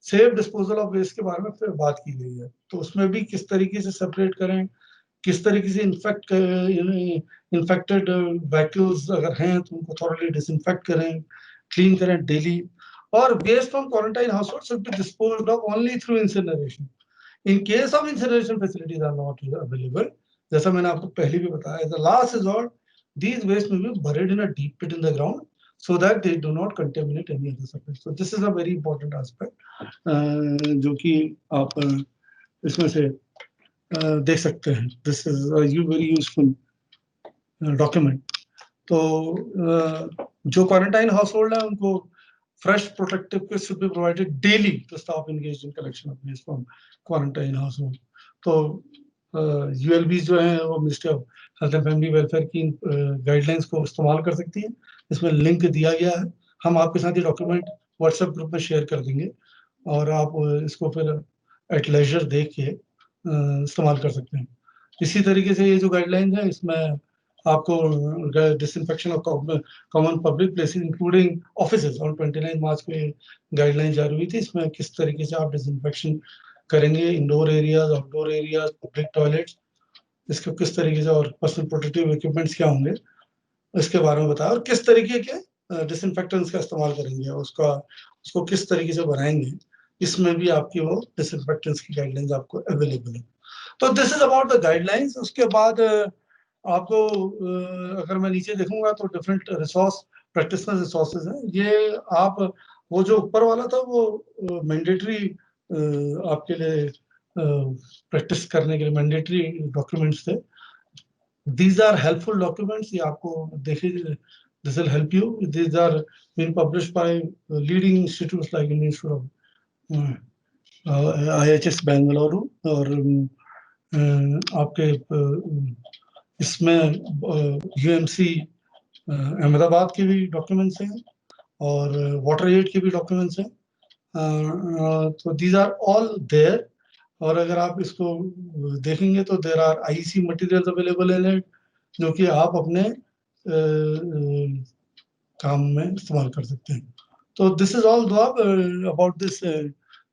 सेफ डिस्पोजल ऑफ वेस्ट के बारे में फिर बात की गई है। तो उसमें भी किस तरीके से सेपरेट करें, किस तरीके से इन्फेक्टेड व्हीकल्स अगर हैं तो उनको थॉरली डिसइंफेक्ट करें, क्लीन करें डेली, और waste from quarantine household should be disposed of only through incineration. In case of incineration facilities are not available, जैसा मैंने आपको पहले भी बताया, the last resort, these waste may be buried in a deep pit in the ground so that they do not contaminate any other surface. So this is a very important aspect जो कि आप इसमें से देख सकते हैं. This is a very useful document. तो जो क्वारंटाइन हाउस होल्ड है उनको fresh protective kits should be provided daily to staff engaged in collection of waste from quarantine household. तो ULBs जो हैं वो ministry of health and family welfare की guidelines को इस्तेमाल कर सकती हैं. इसमें लिंक दिया गया है. हम आपके साथ ये डॉक्यूमेंट व्हाट्सएप ग्रुप में शेयर कर देंगे और आप इसको फिर एट लेजर देख के इस्तेमाल कर सकते हैं. इसी तरीके से ये जो गाइडलाइंस है इसमें आपको disinfection of common public places including offices on 29 मार्च को गाइडलाइन जारी हुई थी. इसमें किस तरीके से आप डिसइंफेक्शन करेंगे, indoor areas, outdoor areas, public toilets, इसको किस तरीके से, और पर्सनल प्रोटेक्टिव इक्विपमेंट्स क्या होंगे इसके बारे में बताया, और किस तरीके के डिसइंफेक्टेंट्स का इस्तेमाल करेंगे, उसको किस तरीके से बनाएंगे. इसमें भी आपकी वो डिसइंफेक्टेंट्स की गाइडलाइंस आपको अवेलेबल है. तो this is about the guidelines. उसके बाद आपको अगर मैं नीचे देखूंगा तो डिफरेंट रिसोर्स प्रैक्टिशनर रिसोर्सेज हैं. ये आप वो जो ऊपर वाला था वो मैंडेटरी आपके लिए प्रैक्टिस करने के लिए मैंडेटरी डॉक्यूमेंट्स थे. These are helpful documents. ये आपको देखिए, this will help you. These are being published by leading institutes like Indian Institute of IHS Bengaluru, और आपके इसमें UMC अहमदाबाद के भी डॉक्यूमेंट्स हैं और वाटर एड के भी डॉक्यूमेंट्स हैं. तो दीज आर ऑल देयर. और अगर आप इसको देखेंगे तो there are IEC materials available in it, जो कि आप अपने काम में इस्तेमाल कर सकते हैं. तो this is all about this.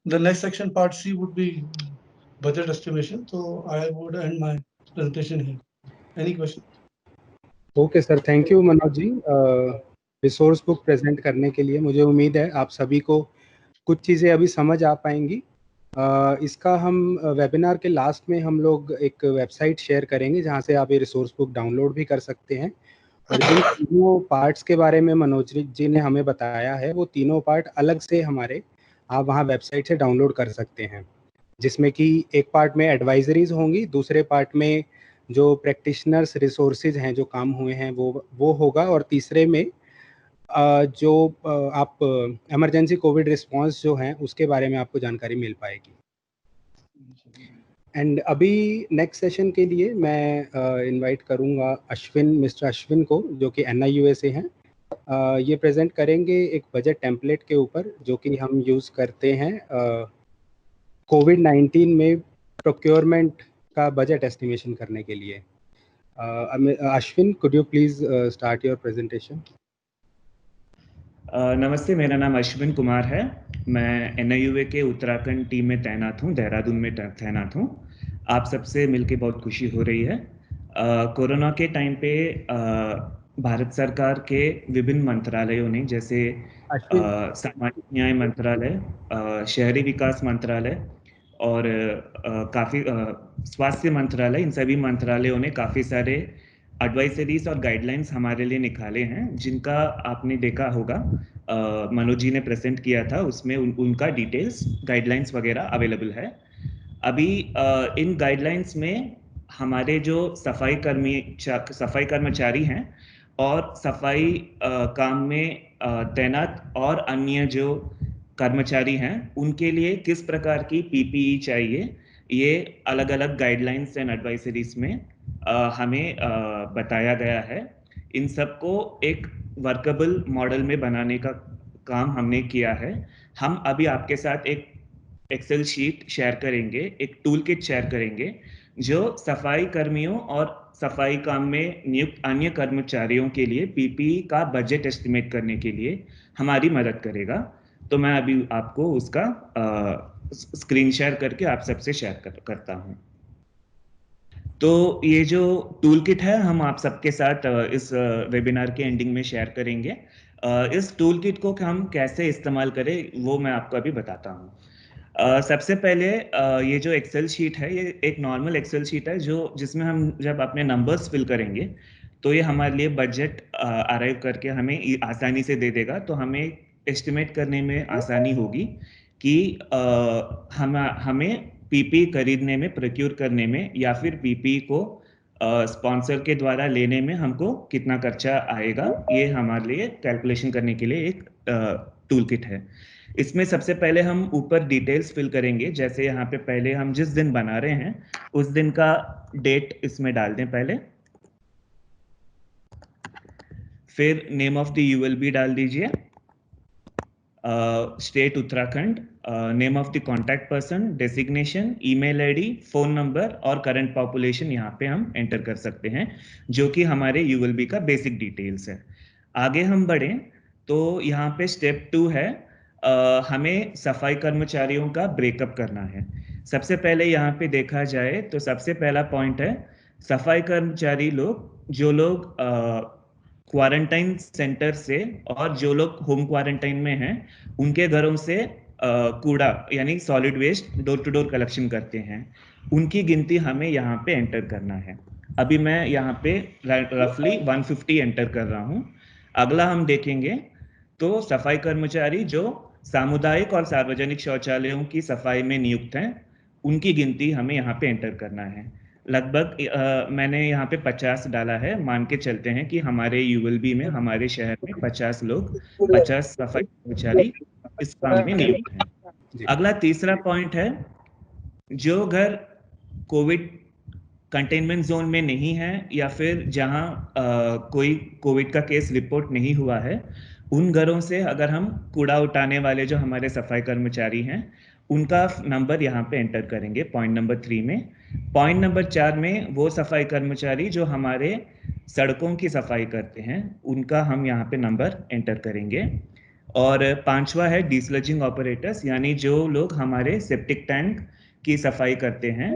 The next section part C would be budget estimation. तो I would end my presentation here. Any question? Okay sir, thank you Manoj ji resource book present करने के लिए. मुझे उम्मीद है आप सभी को कुछ चीज़ें अभी समझ आ पाएंगी. इसका हम वेबिनार के लास्ट में हम लोग एक वेबसाइट शेयर करेंगे जहां से आप ये रिसोर्स बुक डाउनलोड भी कर सकते हैं. और जिन तीनों पार्ट्स के बारे में मनोज जी ने हमें बताया है वो तीनों पार्ट अलग से हमारे आप वहाँ वेबसाइट से डाउनलोड कर सकते हैं, जिसमें कि एक पार्ट में एडवाइजरीज होंगी, दूसरे पार्ट में जो प्रैक्टिशनर्स रिसोर्सेज हैं जो काम हुए हैं वो होगा, और तीसरे में जो आप इमरजेंसी कोविड रिस्पांस जो हैं उसके बारे में आपको जानकारी मिल पाएगी. एंड अभी नेक्स्ट सेशन के लिए मैं इनवाइट करूंगा मिस्टर अश्विन को, जो कि NIUA से हैं. ये प्रेजेंट करेंगे एक बजट टेम्पलेट के ऊपर जो कि हम यूज़ करते हैं COVID-19 में प्रोक्योरमेंट का बजट एस्टिमेशन करने के लिए. Ashwin, could you please start your presentation. नमस्ते, मेरा नाम अश्विन कुमार है. मैं NIUA के उत्तराखंड टीम में तैनात हूँ, देहरादून में तैनात हूँ. आप सबसे मिलके बहुत खुशी हो रही है. कोरोना के टाइम पे भारत सरकार के विभिन्न मंत्रालयों ने, जैसे सामाजिक न्याय मंत्रालय, शहरी विकास मंत्रालय और काफ़ी स्वास्थ्य मंत्रालय, इन सभी मंत्रालयों ने काफ़ी सारे एडवाइजरीज और गाइडलाइंस हमारे लिए निकाले हैं, जिनका आपने देखा होगा मनोज जी ने प्रेजेंट किया था. उसमें उनका डिटेल्स गाइडलाइंस वगैरह अवेलेबल है. अभी इन गाइडलाइंस में हमारे जो सफाई कर्मचारी हैं और सफाई काम में तैनात और अन्य जो कर्मचारी हैं उनके लिए किस प्रकार की PPE चाहिए, ये अलग अलग गाइडलाइंस एंड एडवाइजरीज में हमें बताया गया है. इन सबको एक वर्केबल मॉडल में बनाने का काम हमने किया है. हम अभी आपके साथ एक एक्सेल शीट शेयर करेंगे, एक टूल किट शेयर करेंगे जो सफाई कर्मियों और सफाई काम में नियुक्त अन्य कर्मचारियों के लिए PPE का बजट एस्टिमेट करने के लिए हमारी मदद करेगा. तो मैं अभी आपको उसका स्क्रीन शेयर करके आप सबसे शेयर करता हूं. तो ये जो टूल किट है हम आप सबके साथ इस वेबिनार के एंडिंग में शेयर करेंगे. इस टूल किट को हम कैसे इस्तेमाल करें वो मैं आपको अभी बताता हूँ. सबसे पहले ये जो एक्सेल शीट है, ये एक नॉर्मल एक्सेल शीट है जिसमें हम जब अपने नंबर्स फिल करेंगे तो ये हमारे लिए बजट अराइव करके हमें आसानी से दे देगा, तो हमें एस्टिमेट करने में आसानी होगी कि हमें पीपी खरीदने में, प्रोक्यूर करने में, या फिर पीपी को स्पॉन्सर के द्वारा लेने में हमको कितना खर्चा आएगा। ये हमारे लिए कैलकुलेशन करने के लिए एक टूल किट है। इसमें सबसे पहले हम ऊपर डिटेल्स फिल करेंगे, जैसे यहाँ पे पहले हम जिस दिन बना रहे हैं उस दिन का डेट इसमें डाल दें पहले, फिर नेम ऑफ द यूएलबी डाल दीजिए, state Uttarakhand, name of the contact person, designation, email ID, phone number और करंट पॉपुलेशन यहाँ पे हम एंटर कर सकते हैं, जो कि हमारे यूएलबी का बेसिक डिटेल्स है। आगे हम बढ़ें तो यहाँ पे स्टेप 2 है, हमें सफाई कर्मचारियों का ब्रेकअप करना है। सबसे पहले यहाँ पे देखा जाए तो सबसे पहला पॉइंट है, सफाई कर्मचारी लोग, जो लोग क्वारंटाइन सेंटर से और जो लोग होम क्वारंटाइन में हैं, उनके घरों से कूड़ा यानी solid waste door to door collection करते हैं, उनकी गिनती हमें यहाँ पे एंटर करना है। अभी मैं यहाँ पे रफली 150 एंटर कर रहा हूँ। अगला हम देखेंगे तो सफाई कर्मचारी जो सामुदायिक और सार्वजनिक शौचालयों की सफाई में नियुक्त हैं, उनकी गिनती हमें यहाँ पे एंटर करना है। लगभग मैंने यहाँ पे 50 डाला है, मान के चलते हैं कि हमारे यूएलबी में, हमारे शहर में 50 लोग, 50 सफाई कर्मचारी इस काम में नियुक्त हैं। अगला तीसरा पॉइंट है, जो घर कोविड कंटेनमेंट जोन में नहीं है या फिर जहां कोई कोविड का केस रिपोर्ट नहीं हुआ है, उन घरों से अगर हम कूड़ा उठाने वाले जो हमारे सफाई कर्मचारी हैं, उनका नंबर यहाँ पे एंटर करेंगे पॉइंट नंबर 3 में। पॉइंट नंबर 4 में वो सफाई कर्मचारी जो हमारे सड़कों की सफाई करते हैं, उनका हम यहाँ पे नंबर एंटर करेंगे। और 5वां है डिस्लजिंग ऑपरेटर्स, यानी जो लोग हमारे सेप्टिक टैंक की सफाई करते हैं,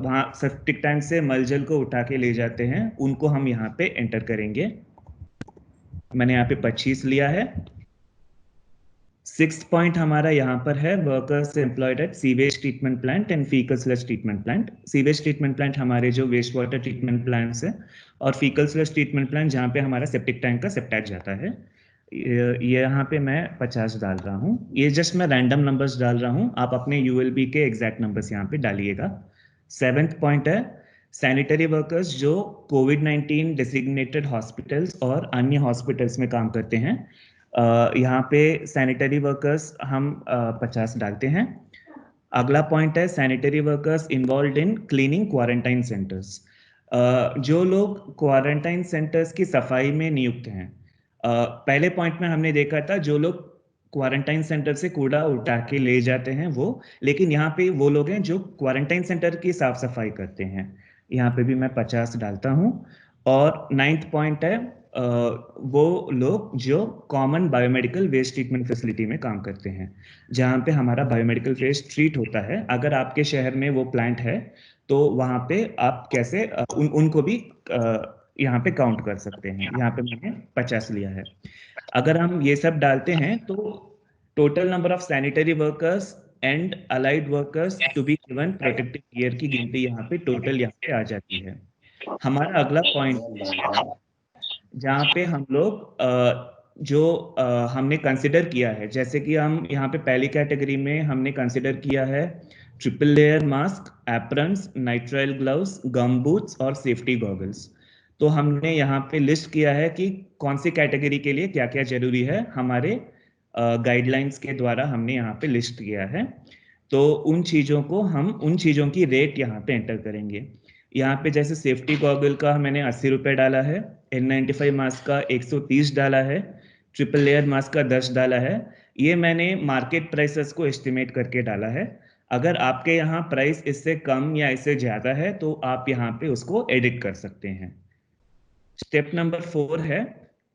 वहाँ सेप्टिक टैंक से मलजल को उठा के ले जाते हैं, उनको हम यहाँ पे एंटर करेंगे। मैंने यहाँ पे 25 लिया है। 6th पॉइंट हमारा यहाँ पर है, workers employed at sewage treatment plant and faecal sludge treatment plant. Sewage treatment plant हमारे जो वेस्ट वाटर ट्रीटमेंट प्लांट्स है, और फीकल स्लज ट्रीटमेंट प्लांट जहाँ पे हमारा सेप्टिक टैंक का सेप्टैक जाता है। ये यहाँ पे मैं 50 डाल रहा हूँ। ये जस्ट मैं रैंडम नंबर्स डाल रहा हूँ, आप अपने यूएलबी के एग्जैक्ट नंबर्स यहाँ पे डालिएगा। 7th पॉइंट है, सैनिटरी वर्कर्स जो कोविड-19 डेसिग्नेटेड हॉस्पिटल्स और अन्य हॉस्पिटल्स में काम करते हैं, यहाँ पे सैनिटरी वर्कर्स हम 50 डालते हैं। अगला पॉइंट है, sanitary workers involve in cleaning quarantine centres, जो लोग क्वारंटाइन सेंटर्स की सफाई में नियुक्त हैं। पहले पॉइंट में हमने देखा था जो लोग क्वारंटाइन सेंटर से कूड़ा उठा के ले जाते हैं वो, लेकिन यहाँ पे वो लोग हैं जो क्वारंटाइन सेंटर की साफ सफाई करते हैं। यहाँ पे भी मैं 50 डालता हूँ। और 9th पॉइंट है, वो लोग जो common biomedical waste treatment facility में काम करते हैं, जहाँ पे हमारा बायोमेडिकल वेस्ट ट्रीट होता है। अगर आपके शहर में वो प्लांट है तो वहाँ पे आप कैसे उनको भी यहाँ पे काउंट कर सकते हैं। यहाँ पे मैंने 50 लिया है। अगर हम ये सब डालते हैं तो total number of sanitary workers and allied workers to be given protective gear की गिनती यहाँ पे टोटल यहाँ पे आ जाती है। हमारा अगला पॉइंट जहाँ पे हम लोग जो हमने कंसिडर किया है, जैसे कि हम यहाँ पे पहली कैटेगरी में हमने कंसिडर किया है triple layer mask, aprons, nitrile gloves, gum boots और सेफ्टी गॉगल्स। तो हमने यहाँ पे लिस्ट किया है कि कौन सी कैटेगरी के लिए क्या क्या जरूरी है, हमारे गाइडलाइंस के द्वारा हमने यहाँ पे लिस्ट किया है। तो उन चीज़ों की रेट यहाँ पे एंटर करेंगे। यहाँ पे जैसे सेफ्टी गॉगल का मैंने 80 रुपये डाला है, N95 मास्क का 130 डाला है, ट्रिपल लेयर मास्क का 10 डाला है। ये मैंने मार्केट प्राइसेस को एस्टिमेट करके डाला है। अगर आपके यहाँ प्राइस इससे कम या इससे ज़्यादा है तो आप यहाँ पे उसको एडिट कर सकते हैं। स्टेप नंबर 4 है,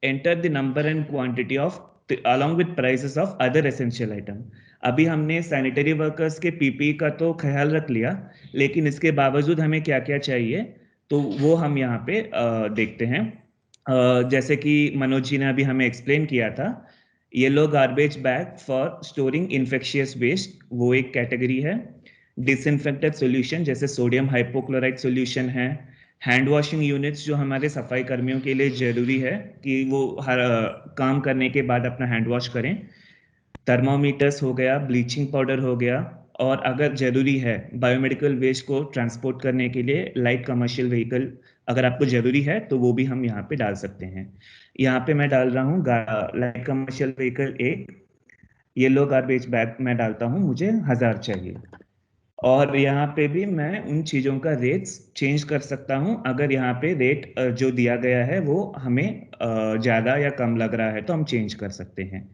enter the number and quantity of along with prices of other essential item। अभी हमने सैनिटरी वर्कर्स के पीपी का तो ख्याल रख लिया, लेकिन इसके बावजूद हमें क्या क्या चाहिए तो वो हम यहाँ पे देखते हैं। जैसे कि मनोज जी ने अभी हमें एक्सप्लेन किया था, yellow garbage bag for storing infectious waste, वो एक कैटेगरी है। डिसइंफेक्टेड सॉल्यूशन जैसे सोडियम हाइपोक्लोराइड सॉल्यूशन है, हैंड वॉशिंग यूनिट्स जो हमारे सफाई कर्मियों के लिए जरूरी है कि वो हर काम करने के बाद अपना हैंड वॉश करें। थर्मोमीटर्स हो गया, ब्लीचिंग पाउडर हो गया, और अगर जरूरी है बायोमेडिकल वेस्ट को ट्रांसपोर्ट करने के लिए लाइट कमर्शियल व्हीकल अगर आपको जरूरी है तो वो भी हम यहाँ पे डाल सकते हैं। यहाँ पे मैं डाल रहा हूँ लाइट कमर्शियल व्हीकल एक येलो गार्बेज बैग मैं डालता हूँ, मुझे 1000 चाहिए। और यहाँ पे भी मैं उन चीज़ों का रेट्स चेंज कर सकता हूँ। अगर यहाँ पे रेट जो दिया गया है वो हमें ज़्यादा या कम लग रहा है तो हम चेंज कर सकते हैं।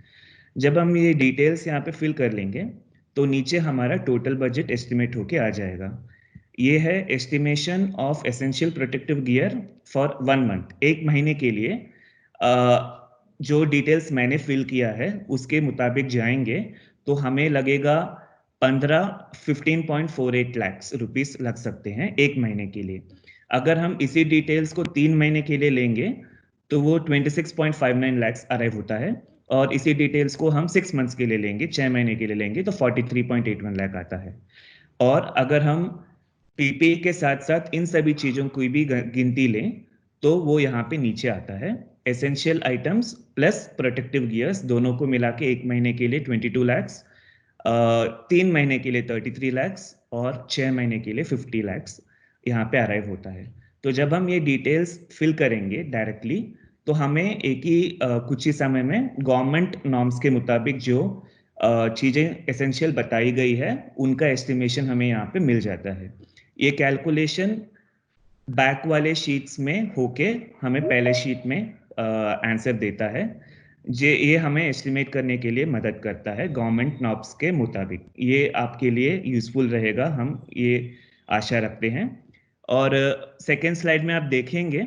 जब हम ये डिटेल्स यहाँ पे फिल कर लेंगे तो नीचे हमारा टोटल बजट एस्टिमेट होके आ जाएगा। ये है estimation of essential protective gear for 1 month, 1 महीने के लिए। जो डिटेल्स मैंने फिल किया है उसके मुताबिक जाएंगे तो हमें लगेगा 15.48 लाख रुपीस लग सकते हैं 1 महीने के लिए। अगर हम इसी डिटेल्स को 3 महीने के लिए लेंगे तो वो 26.59 लाख अराइव होता है, और इसी डिटेल्स को हम 6 मंथ्स के लिए लेंगे, 6 महीने के लिए लेंगे तो 43.81 लाख आता है। और अगर हम पीपीई के साथ साथ इन सभी चीजों की भी गिनती लें तो वो यहाँ पे नीचे आता है। Essential items plus protective gears दोनों को मिला के 1 महीने के लिए 22 लाख, 3 महीने के लिए 33 लाख और 6 महीने के लिए 50 लाख यहाँ पे अराइव होता है। तो जब हम ये डिटेल्स फिल करेंगे डायरेक्टली तो हमें एक ही कुछ ही समय में गवर्नमेंट नॉर्म्स के मुताबिक जो चीजें एसेंशियल बताई गई है उनका एस्टिमेशन हमें यहाँ पे मिल जाता है। ये कैलकुलेशन बैक वाले शीट्स में होके हमें पहले शीट में आंसर देता है। ये हमें एस्टिमेट करने के लिए मदद करता है गवर्नमेंट नॉर्म्स के मुताबिक। ये आपके लिए यूजफुल रहेगा, हम ये आशा रखते हैं। और सेकेंड स्लाइड में आप देखेंगे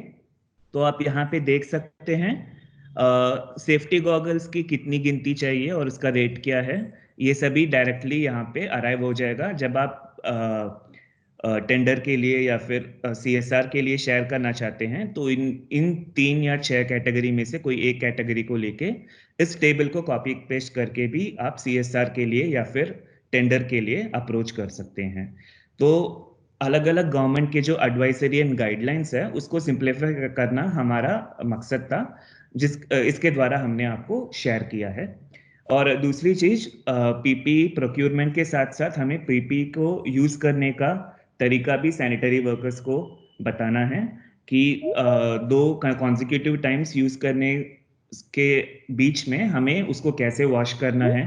तो आप यहाँ पे देख सकते हैं सेफ्टी गॉगल्स की कितनी गिनती चाहिए और उसका रेट क्या है। ये सभी डायरेक्टली यहाँ पे अराइव हो जाएगा जब आप टेंडर के लिए या फिर सीएसआर के लिए शेयर करना चाहते हैं तो इन 3 या 6 कैटेगरी में से कोई एक कैटेगरी को लेके इस टेबल को कॉपी पेस्ट करके भी आप सीएसआर के लिए या फिर टेंडर के लिए अप्रोच कर सकते हैं। तो अलग अलग गवर्नमेंट के जो एडवाइजरी एंड गाइडलाइंस है उसको सिंप्लीफाई करना हमारा मकसद था, इसके द्वारा हमने आपको शेयर किया है। और दूसरी चीज, पीपीई प्रोक्योरमेंट के साथ साथ हमें पीपीई को यूज करने का तरीका भी सैनिटरी वर्कर्स को बताना है कि 2 कॉन्जिक्यूटिव टाइम्स यूज करने के बीच में हमें उसको कैसे वॉश करना है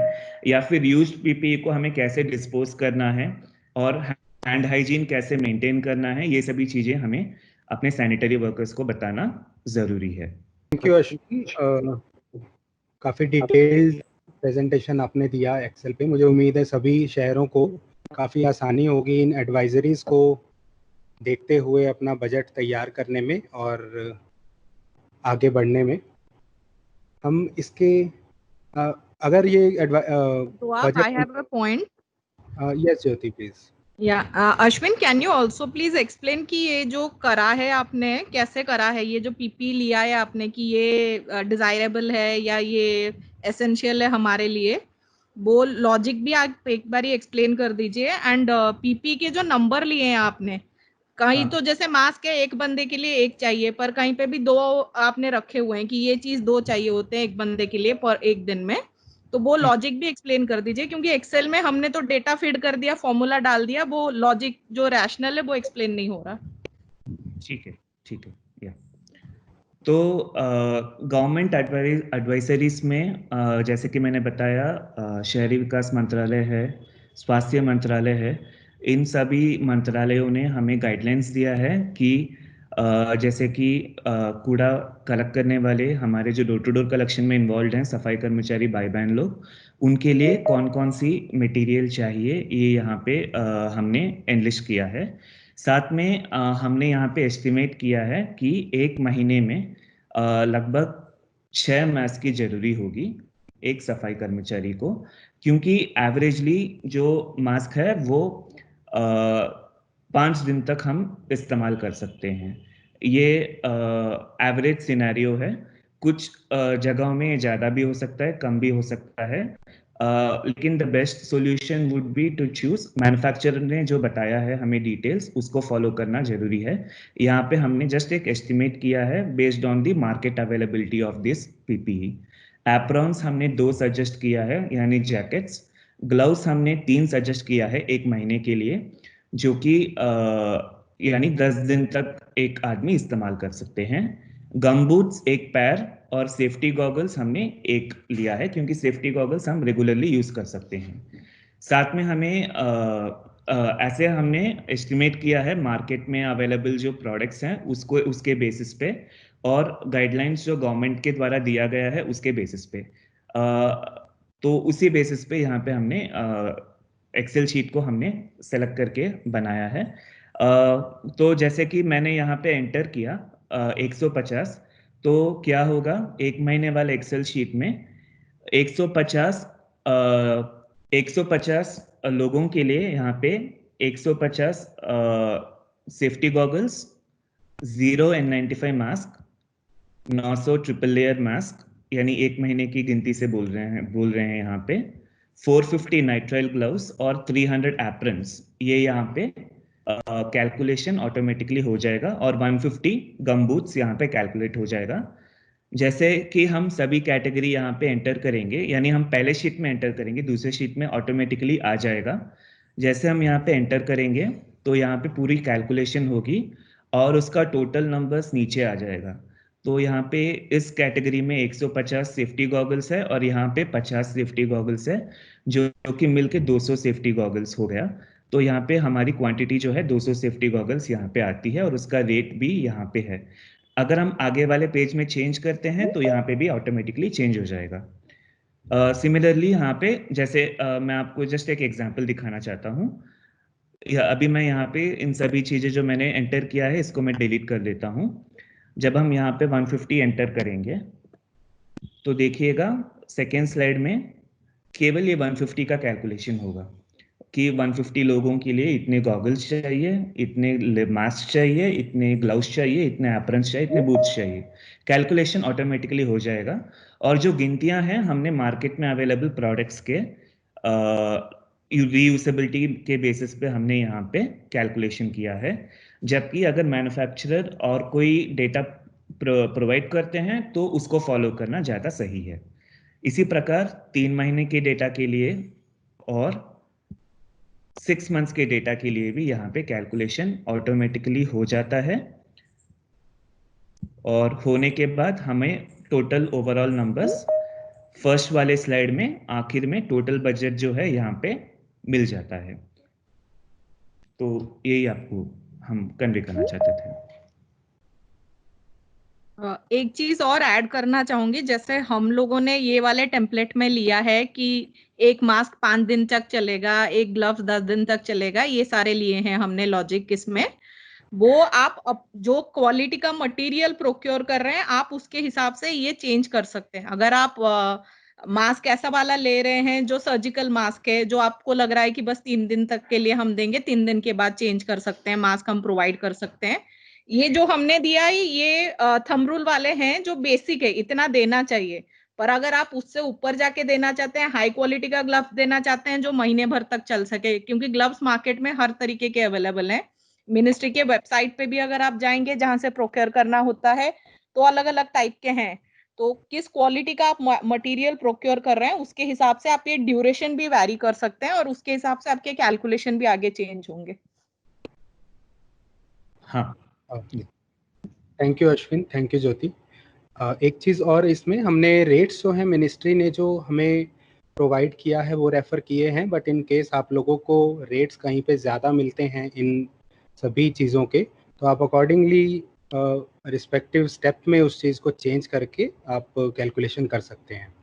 या फिर यूज्ड पीपीई को हमें कैसे डिस्पोज करना है और हैंड हाइजीन कैसे मेंटेन करना है। ये सभी चीजें हमें अपने सैनिटरी वर्कर्स को बताना जरूरी है। थैंक यू अश्विनी, काफी डिटेल्ड प्रेजेंटेशन आपने दिया एक्सेल पे। मुझे उम्मीद है सभी शहरों को काफ़ी आसानी होगी इन एडवाइजरीज को देखते हुए अपना बजट तैयार करने में और आगे बढ़ने में। हम इसके अगर ये budget, I have a point. Yes Jyoti please. Ashwin, can you also please explain कि ये जो करा है आपने कैसे करा है, ये जो पीपी लिया है आपने कि ये डिजायरेबल है या ये एसेंशियल है हमारे लिए, वो लॉजिक भी आप एक बार एक्सप्लेन कर दीजिए। एंड पीपी के जो नंबर लिए हैं आपने, कहीं तो जैसे मास्क है एक बंदे के लिए एक चाहिए, पर कहीं पे भी 2 आपने रखे हुए हैं कि ये चीज 2 चाहिए होते हैं एक बंदे के लिए पर एक दिन में, तो वो लॉजिक भी एक्सप्लेन कर दीजिए। क्योंकि एक्सेल में हमने तो डेटा फीड कर दिया, फॉर्मूला डाल दिया, वो लॉजिक जो रैशनल है वो एक्सप्लेन नहीं हो रहा। ठीक है, ठीक है। तो गवर्नमेंट एडवाइजरीज में जैसे कि मैंने बताया, शहरी विकास मंत्रालय है, स्वास्थ्य मंत्रालय है, इन सभी मंत्रालयों ने हमें गाइडलाइंस दिया है कि जैसे कि कूड़ा कलेक्ट करने वाले हमारे जो डोर टू डोर कलेक्शन में इन्वॉल्व हैं सफाई कर्मचारी भाई बहन लोग, उनके लिए कौन कौन सी मटेरियल चाहिए ये यहाँ पे हमने एनलिस्ट किया है। साथ में हमने यहाँ पे एस्टिमेट किया है कि 1 महीने में लगभग 6 मास्क की जरूरी होगी एक सफाई कर्मचारी को, क्योंकि एवरेजली जो मास्क है वो 5 दिन तक हम इस्तेमाल कर सकते हैं। ये एवरेज सिनेरियो है, कुछ जगहों में ज़्यादा भी हो सकता है, कम भी हो सकता है, लेकिन the best solution would be to choose, manufacturer ने जो बताया है हमें डिटेल्स, उसको फॉलो करना जरूरी है। यहाँ पे हमने जस्ट एक एस्टिमेट किया है based on the market availability of this PPE. Aprons हमने 2 सजेस्ट किया है, यानी जैकेट्स। ग्लव्स हमने 3 सजेस्ट किया है 1 महीने के लिए, जो कि यानी 10 दिन तक एक आदमी इस्तेमाल कर सकते हैं। गम बूट्स 1 पैर और सेफ्टी गॉगल्स हमने 1 लिया है, क्योंकि सेफ्टी गॉगल्स हम रेगुलरली यूज कर सकते हैं। साथ में हमें ऐसे हमने एस्टिमेट किया है मार्केट में अवेलेबल जो प्रोडक्ट्स हैं उसको, उसके बेसिस पे, और गाइडलाइंस जो गवर्नमेंट के द्वारा दिया गया है उसके बेसिस पे। तो उसी बेसिस पे यहाँ पे हमने एक्सेल शीट को हमने सेलेक्ट करके बनाया है। तो जैसे कि मैंने यहाँ पे एंटर किया 150, तो क्या होगा, 1 महीने वाले एक्सेल शीट में 150 लोगों के लिए यहाँ पे 150 safety goggles, 0 N95 mask, 900 triple layer mask, यानी 1 महीने की गिनती से बोल रहे हैं यहाँ पे, 450 नाइट्राइल ग्लव्स और 300 एप्रन्स। ये यहाँ पे कैलकुलेशन ऑटोमेटिकली हो जाएगा, और 150 गम बूट्स यहाँ पे कैलकुलेट हो जाएगा। जैसे कि हम सभी कैटेगरी यहाँ पे एंटर करेंगे, यानी हम पहले शीट में एंटर करेंगे, दूसरे शीट में ऑटोमेटिकली आ जाएगा। जैसे हम यहाँ पे एंटर करेंगे तो यहाँ पे पूरी कैलकुलेशन होगी और उसका टोटल नंबर्स नीचे आ जाएगा। तो यहाँ पे इस कैटेगरी में 150 सेफ्टी गॉगल्स है और यहाँ पे 50 सेफ्टी गॉगल्स है, जो कि मिलके 200 सेफ्टी गॉगल्स हो गया। तो यहाँ पे हमारी क्वांटिटी जो है 200 सेफ्टी गॉगल्स यहाँ पे आती है, और उसका रेट भी यहाँ पे है। अगर हम आगे वाले पेज में चेंज करते हैं तो यहाँ पे भी ऑटोमेटिकली चेंज हो जाएगा। सिमिलरली यहाँ पे जैसे मैं आपको जस्ट एक एग्जांपल दिखाना चाहता हूँ। अभी मैं यहाँ पे इन सभी चीजें जो मैंने एंटर किया है इसको मैं डिलीट कर देता हूँ। जब हम यहाँ पे 150 एंटर करेंगे तो देखिएगा सेकेंड स्लाइड में केवल ये 150 का कैलकुलेशन होगा कि 150 लोगों के लिए इतने गॉगल्स चाहिए, इतने मास्क चाहिए, इतने ग्लव्स चाहिए, इतने एप्रन्स चाहिए, इतने बूट्स चाहिए। कैलकुलेशन ऑटोमेटिकली हो जाएगा। और जो गिनतियां हैं हमने मार्केट में अवेलेबल प्रोडक्ट्स के रीयूजेबिलिटी के बेसिस पे हमने यहाँ पे कैलकुलेशन किया है। जबकि अगर मैन्युफैक्चरर और कोई डेटा प्रोवाइड करते हैं तो उसको फॉलो करना ज़्यादा सही है। इसी प्रकार 3 महीने के डेटा के लिए और 6 मंथ्स के डेटा के लिए भी यहाँ पे कैलकुलेशन ऑटोमेटिकली हो जाता है, और होने के बाद हमें टोटल ओवरऑल नंबर्स फर्स्ट वाले स्लाइड में आखिर में टोटल बजट जो है यहाँ पे मिल जाता है। तो यही आपको हम कन्वे करना चाहते थे। एक चीज और ऐड करना चाहूंगी, जैसे हम लोगों ने ये वाले टेम्पलेट में लिया है कि एक मास्क 5 दिन तक चलेगा, एक ग्लव्स 10 दिन तक चलेगा, ये सारे लिए हैं हमने लॉजिक इसमें। वो आप जो क्वालिटी का मटेरियल प्रोक्योर कर रहे हैं आप उसके हिसाब से ये चेंज कर सकते हैं। अगर आप मास्क ऐसा वाला ले रहे हैं जो सर्जिकल मास्क है, जो आपको लग रहा है कि बस 3 दिन तक के लिए हम देंगे, 3 दिन के बाद चेंज कर सकते हैं, मास्क हम प्रोवाइड कर सकते हैं। ये जो हमने दिया है ये थंब रूल वाले हैं जो बेसिक है, इतना देना चाहिए। पर अगर आप उससे ऊपर जाके देना चाहते हैं, हाई क्वालिटी का ग्लव्स देना चाहते हैं जो महीने भर तक चल सके, क्योंकि ग्लव्स मार्केट में हर तरीके के अवेलेबल हैं। मिनिस्ट्री के वेबसाइट पे भी अगर आप जाएंगे जहां से प्रोक्योर करना होता है तो अलग अलग टाइप के हैं। तो किस क्वालिटी का आप मटेरियल प्रोक्योर कर रहे हैं उसके हिसाब से आप ये ड्यूरेशन भी वैरी कर सकते हैं और उसके हिसाब से आपके कैलकुलेशन भी आगे चेंज होंगे। हाँ, thank you Ashwin, thank you Jyoti. एक चीज़ और, इसमें हमने रेट्स जो है मिनिस्ट्री ने जो हमें प्रोवाइड किया है वो रेफ़र किए हैं, बट इन केस आप लोगों को रेट्स कहीं पे ज़्यादा मिलते हैं इन सभी चीज़ों के, तो आप अकॉर्डिंगली रिस्पेक्टिव स्टेप में उस चीज़ को चेंज करके आप कैलकुलेशन कर सकते हैं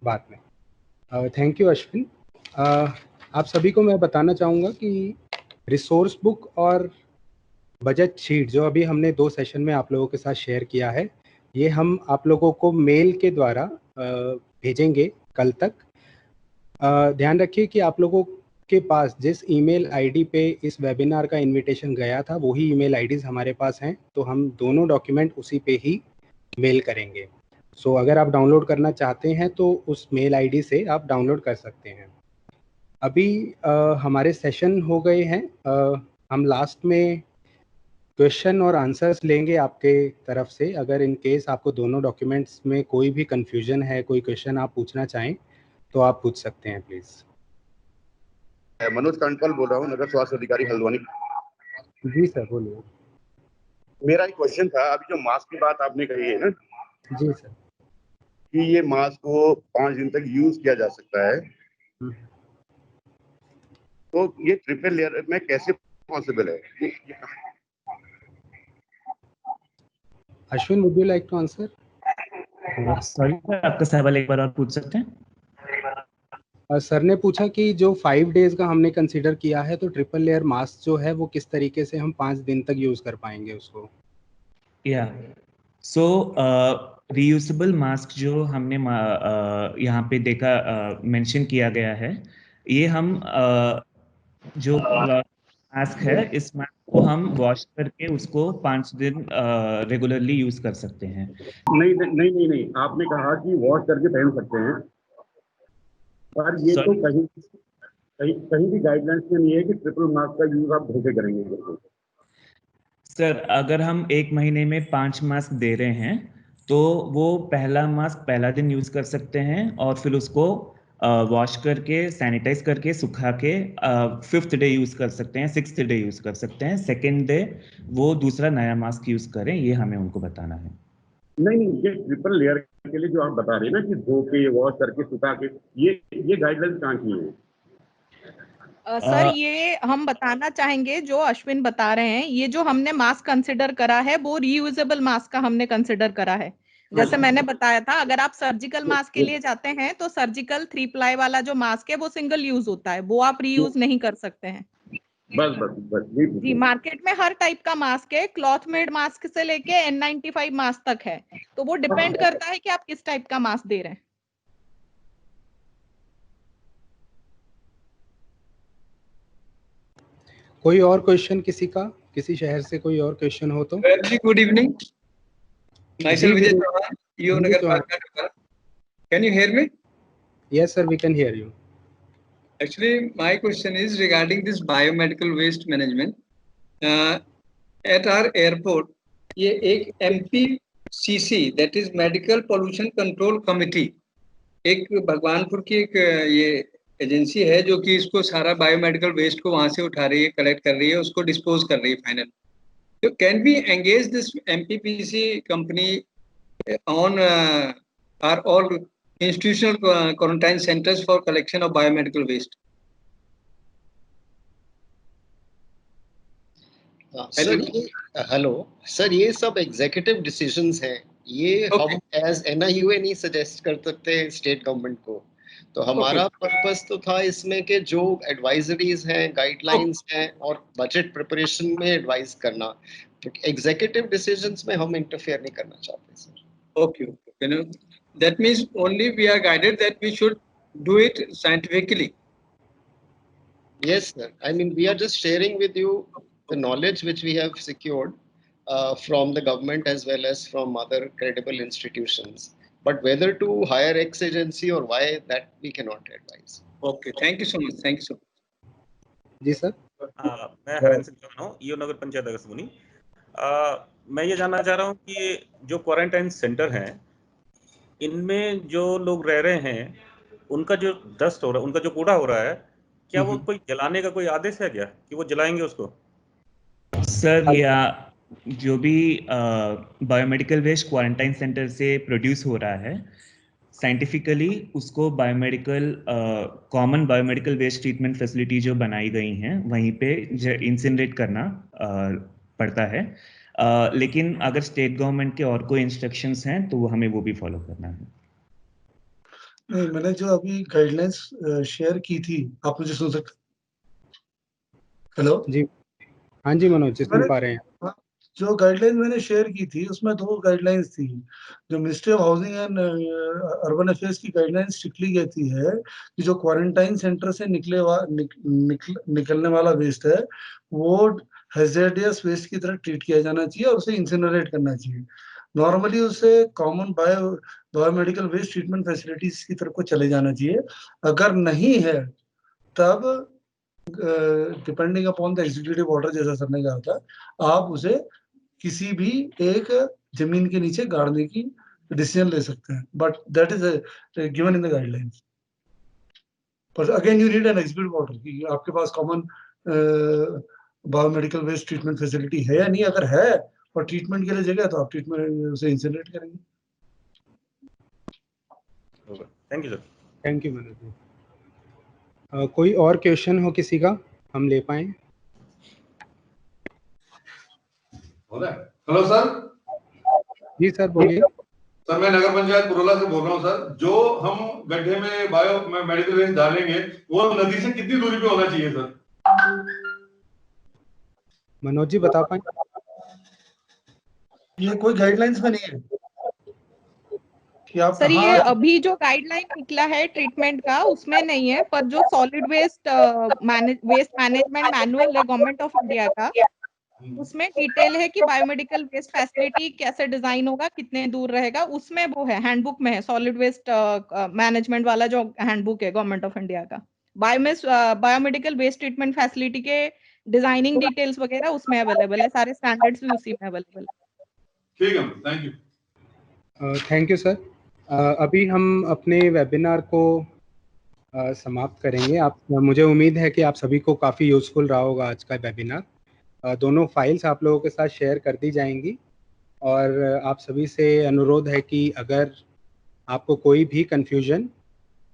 बाद में। Thank you Ashwin. आप सभी को मैं बताना चाहूँगा कि रिसोर्स बुक और बजट शीट जो अभी हमने 2 सेशन में आप लोगों के साथ शेयर किया है, ये हम आप लोगों को मेल के द्वारा भेजेंगे कल तक। ध्यान रखिए कि आप लोगों के पास जिस ईमेल आईडी पे इस वेबिनार का इनविटेशन गया था वही ईमेल आईडीज हमारे पास हैं, तो हम दोनों डॉक्यूमेंट उसी पे ही मेल करेंगे। सो अगर आप डाउनलोड करना चाहते हैं तो उस मेल आईडी से आप डाउनलोड कर सकते हैं। अभी हमारे सेशन हो गए हैं। हम लास्ट में क्वेश्चन और आंसर्स लेंगे आपके तरफ से। अगर इन केस आपको दोनों डॉक्यूमेंट्स में कोई भी कंफ्यूजन है, कोई क्वेश्चन आप पूछना चाहें तो आप पूछ सकते हैं प्लीज। मनोज कांडपाल बोल रहा हूँ, नगर स्वास्थ्य अधिकारी हल्द्वानी। जी सर बोलिए। मेरा एक क्वेश्चन था, अभी जो मास्क की बात आपने कही है ना जी सर। कि ये मास्क को 5 दिन तक यूज किया जा सकता है, तो ये ट्रिपल लेयर में कैसे पॉसिबल है? Ashwin, would you like to answer? Sorry sir, आपका सवाल एक बार और पूछ सकते हैं? सर ने पूछा कि जो 5 डेज का हमने कंसीडर किया है, तो ट्रिपल लेयर मास्क जो है वो किस तरीके से हम 5 दिन तक यूज कर पाएंगे उसको। या सो रीयूजेबल मास्क जो हमने यहाँ पे देखा मेंशन किया गया है, ये हम जो मास्क है, इस मास्क को हम वॉश करके उसको 5 दिन रेगुलरली यूज कर सकते हैं। नहीं, आपने कहा कि वॉश करके पहन सकते हैं, पर ये तो कहीं भी गाइडलाइंस में नहीं है कि ट्रिपल मास्क का यूज आप धो के करेंगे। सर, अगर हम 1 महीने में 5 मास्क दे रहे हैं तो वो पहला मास्क पहला दिन यूज कर सकते हैं और फिर उसको वॉश करके सैनिटाइज करके सुखा के 5th डे यूज कर सकते हैं, 6th डे यूज कर सकते हैं, 2nd डे वो दूसरा नया मास्क यूज करें, ये हमें उनको बताना है। नहीं, ये ट्रिपल लेयर के लिए जो आप बता रहे हैं ना कि धो के वॉश करके सुखा के, ये गाइडलाइंस कहाँ की है? सर ये हम बताना चाहेंगे, जो अश्विन बता रहे हैं, ये जो हमने मास्क कंसिडर करा है वो रीयूजेबल मास्क का हमने कंसिडर करा है। जैसे मैंने बताया था, अगर आप सर्जिकल मास्क के लिए जाते हैं तो सर्जिकल 3 प्लाई वाला जो मास्क है वो सिंगल यूज होता है, वो आप रीयूज नहीं कर सकते हैं। बस जी, मार्केट में हर टाइप का मास्क है, क्लॉथ मेड मास्क से लेके N95 मास्क तक है, तो वो डिपेंड करता है कि आप किस टाइप का मास्क दे रहे हैं। कोई और क्वेश्चन किसी का, किसी शहर से कोई और क्वेश्चन हो तो? Good evening, myself Vijay Chauhan, EO Nagar Park. Can you hear me? Yes sir, we can hear you. Actually my question is regarding this biomedical waste management. At our airport ये एक MPCC, that is Medical Pollution Control Committee, एक भगवानपुर की एक ये agency है जो कि इसको सारा बायोमेडिकल वेस्ट को वहां से उठा रही है, कलेक्ट कर रही है, उसको डिस्पोज कर रही है फाइनल। तो can we engage this MPPC company on our all institutional quarantine centers for collection of biomedical waste? Hello sir, ये सब एग्जीक्यूटिव डिसीजंस हैं, ये हम एज NIUA नहीं सजेस्ट कर सकते हैं स्टेट गवर्नमेंट को। तो हमारा पर्पस तो था इसमें कि जो एडवाइजरीज हैं, गाइडलाइंस हैं और बजट प्रिपरेशन में एडवाइस करना, एग्जीक्यूटिव डिसीजंस में हम इंटरफेयर नहीं करना चाहते sir. Okay, that means only we are guided that we should do it scientifically. Yes sir, I mean we are just sharing with you the knowledge which we have secured from the government as well as from other credible institutions, but whether to hire X agency or Y, that we cannot advise. Okay, thank you so much, thank you so much. जी sir. मैं हरेंद्र सिंह चौहान हूँ, EO नगर पंचायत अगस्त्यमुनि। मैं ये जानना चाह रहा हूँ कि जो क्वारंटाइन सेंटर हैं, इनमें जो लोग रह रहे हैं, उनका जो डस्ट हो रहा है, उनका जो कूड़ा हो रहा है, क्या वो कोई जलाने का कोई आदेश है क्या कि वो जलाएंगे उसको? सर, या जो भी बायोमेडिकल वेस्ट क्वारंटाइन सेंटर से प्रोड्यूस हो रहा है, साइंटिफिकली उसको biomedical common biomedical waste treatment facility जो बनाई गई हैं वहीं पे इंसिनरेट करना पड़ता है। लेकिन अगर स्टेट गवर्नमेंट के और कोई इंस्ट्रक्शंस हैं तो हमें वो भी फॉलो करना है। नहीं, मैंने जो अभी गाइडलाइंस शेयर की थी, आप मुझे सुन सकते? हेलो जी, हाँ जी मनोज, सुन पा रहे हैं। जो गाइडलाइन मैंने शेयर की थी उसमें 2 गाइडलाइंस थी। जो ministry of housing and urban affairs की गाइडलाइन स्ट्रिक्टली कहती है कि जो क्वारंटाइन सेंटर से निकलने वाला वेस्ट है वो हैज़ार्डियस वेस्ट की तरह ट्रीट किया जाना चाहिए और उसे इंसिनरेट करना चाहिए। नॉर्मली उसे common biomedical waste treatment facilities की तरफ को चले जाना चाहिए। अगर नहीं है तब depending upon the executive order, जैसा सर ने कहा था, आप उसे किसी भी एक जमीन के नीचे गाड़ने की डिसीजन ले सकते हैं, but that is given in the guidelines. पर again you need an executive order कि आपके पास common biomedical waste treatment facility है या नहीं। अगर है और ट्रीटमेंट के लिए जगह तो आप ट्रीटमेंट उसे इंसिनरेट करेंगे। Thank you sir. Thank you Manoj ji. कोई और क्वेश्चन हो किसी का, हम ले पाए? Hello sir. जी सर बोलिए। सर मैं नगर पंचायत पुरोला से बोल रहा हूँ सर। जो हम गड्ढे में बायो मेडिकल वेस्ट डालेंगे वो नदी से कितनी दूरी पे होना चाहिए सर? मनोज जी बता पाए? ये कोई गाइडलाइंस में नहीं है कि आप सर ये अभी जो गाइडलाइन निकला है ट्रीटमेंट का उसमें नहीं है, पर जो solid waste waste management manual है गवर्नमेंट ऑफ इंडिया का, उसमें डिटेल है कि बायोमेडिकल वेस्ट फैसिलिटी कैसे डिजाइन होगा, कितने दूर रहेगा, उसमें वो है, हैंडबुक में है, सॉलिड वेस्ट मैनेजमेंट वाला जो हैंडबुक है गवर्नमेंट ऑफ इंडिया का, बायोमेडिकल वेस्ट ट्रीटमेंट फैसिलिटी के डिजाइनिंग डिटेल्स वगैरह उसमें अवेलेबल है, सारे स्टैंडर्ड्स भी उसी में अवेलेबल है। ठीक है, thank you. Thank you sir. अभी हम अपने वेबिनार को समाप्त करेंगे। आप, मुझे उम्मीद है कि आप सभी को काफ़ी यूज़फुल रहा होगा आज का वेबिनार। दोनों फाइल्स आप लोगों के साथ शेयर कर दी जाएंगी और आप सभी से अनुरोध है कि अगर आपको कोई भी कन्फ्यूजन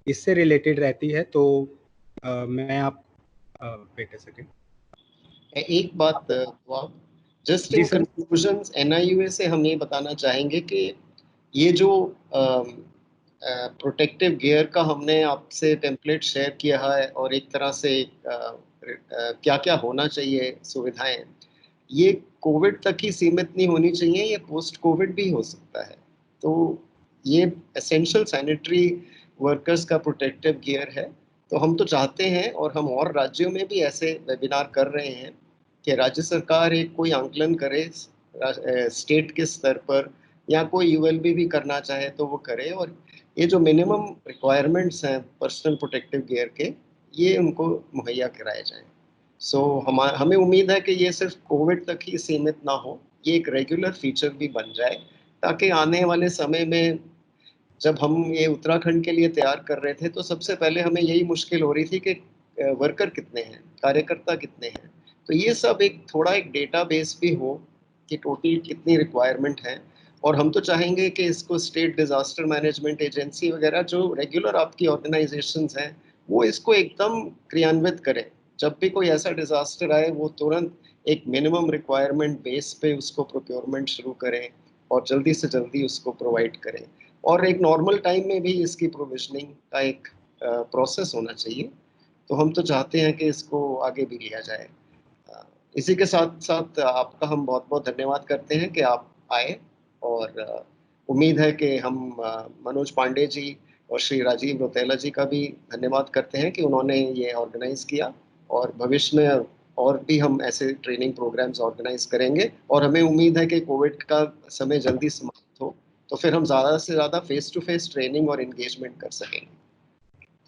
इससे रिलेटेड रहती है तो मैं आप वेट अ सेकंड, एक बात जस्ट इन कंक्लूजन्स NIUA से हम ये बताना चाहेंगे कि ये जो प्रोटेक्टिव गियर का हमने आपसे टेम्पलेट शेयर किया है और एक तरह से क्या क्या होना चाहिए सुविधाएं, ये कोविड तक ही सीमित नहीं होनी चाहिए, ये पोस्ट कोविड भी हो सकता है। तो ये एसेंशियल सैनिटरी वर्कर्स का प्रोटेक्टिव गियर है। तो हम तो चाहते हैं और हम और राज्यों में भी ऐसे वेबिनार कर रहे हैं कि राज्य सरकार एक कोई आंकलन करे स्टेट के स्तर पर, या कोई ULB भी करना चाहे तो वो करे, और ये जो मिनिमम रिक्वायरमेंट्स हैं पर्सनल प्रोटेक्टिव गियर के, ये उनको मुहैया कराए जाएं। हमें उम्मीद है कि ये सिर्फ कोविड तक ही सीमित ना हो, ये एक रेगुलर फीचर भी बन जाए, ताकि आने वाले समय में जब हम ये उत्तराखंड के लिए तैयार कर रहे थे तो सबसे पहले हमें यही मुश्किल हो रही थी कि वर्कर कितने हैं, कार्यकर्ता कितने हैं। तो ये सब एक डेटाबेस भी हो कि टोटल कितनी रिक्वायरमेंट है। और हम तो चाहेंगे कि इसको स्टेट डिजास्टर मैनेजमेंट एजेंसी वगैरह जो रेगुलर आपकी ऑर्गेनाइजेशंस हैं वो इसको एकदम क्रियान्वित करें। जब भी कोई ऐसा डिजास्टर आए वो तुरंत एक मिनिमम रिक्वायरमेंट बेस पे उसको प्रोक्योरमेंट शुरू करें और जल्दी से जल्दी उसको प्रोवाइड करें। और एक नॉर्मल टाइम में भी इसकी प्रोविजनिंग का एक प्रोसेस होना चाहिए। तो हम तो चाहते हैं कि इसको आगे भी लिया जाए। इसी के साथ साथ आपका हम बहुत बहुत धन्यवाद करते हैं कि आप आए, और उम्मीद है कि हम मनोज पांडे जी और श्री राजीव रौतेला जी का भी धन्यवाद करते हैं कि उन्होंने ये ऑर्गेनाइज किया, और भविष्य में और भी हम ऐसे ट्रेनिंग प्रोग्राम्स ऑर्गेनाइज करेंगे। और हमें उम्मीद है कि कोविड का समय जल्दी समाप्त हो तो फिर हम ज़्यादा से ज़्यादा फेस टू फेस ट्रेनिंग और एंगेजमेंट कर सकेंगे।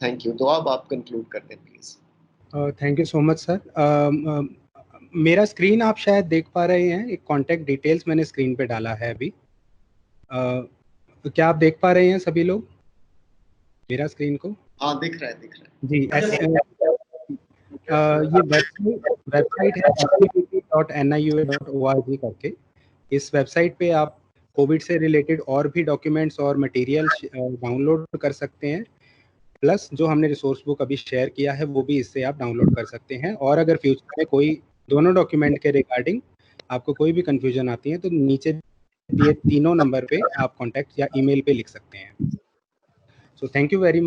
Thank you. दुआ आप कंक्लूड कर दें please. Thank you so much sir. मेरा स्क्रीन आप शायद देख पा रहे हैं, एक कॉन्टैक्ट डिटेल्स मैंने स्क्रीन पे डाला है अभी। क्या आप देख पा रहे हैं सभी लोग मेरा स्क्रीन को? हाँ दिख रहा है जी। ये वेबसाइट है www.niua.org करके। इस वेबसाइट पे आप कोविड से रिलेटेड और भी डॉक्यूमेंट्स और मटेरियल डाउनलोड कर सकते हैं, प्लस जो हमने रिसोर्स बुक अभी शेयर किया है वो भी इससे आप डाउनलोड कर सकते हैं। और अगर फ्यूचर में कोई दोनों डॉक्यूमेंट के रिगार्डिंग आपको कोई भी कंफ्यूजन आती है तो नीचे दिए तीनों नंबर पे आप कॉन्टैक्ट या ईमेल पे लिख सकते हैं। So thank you very much.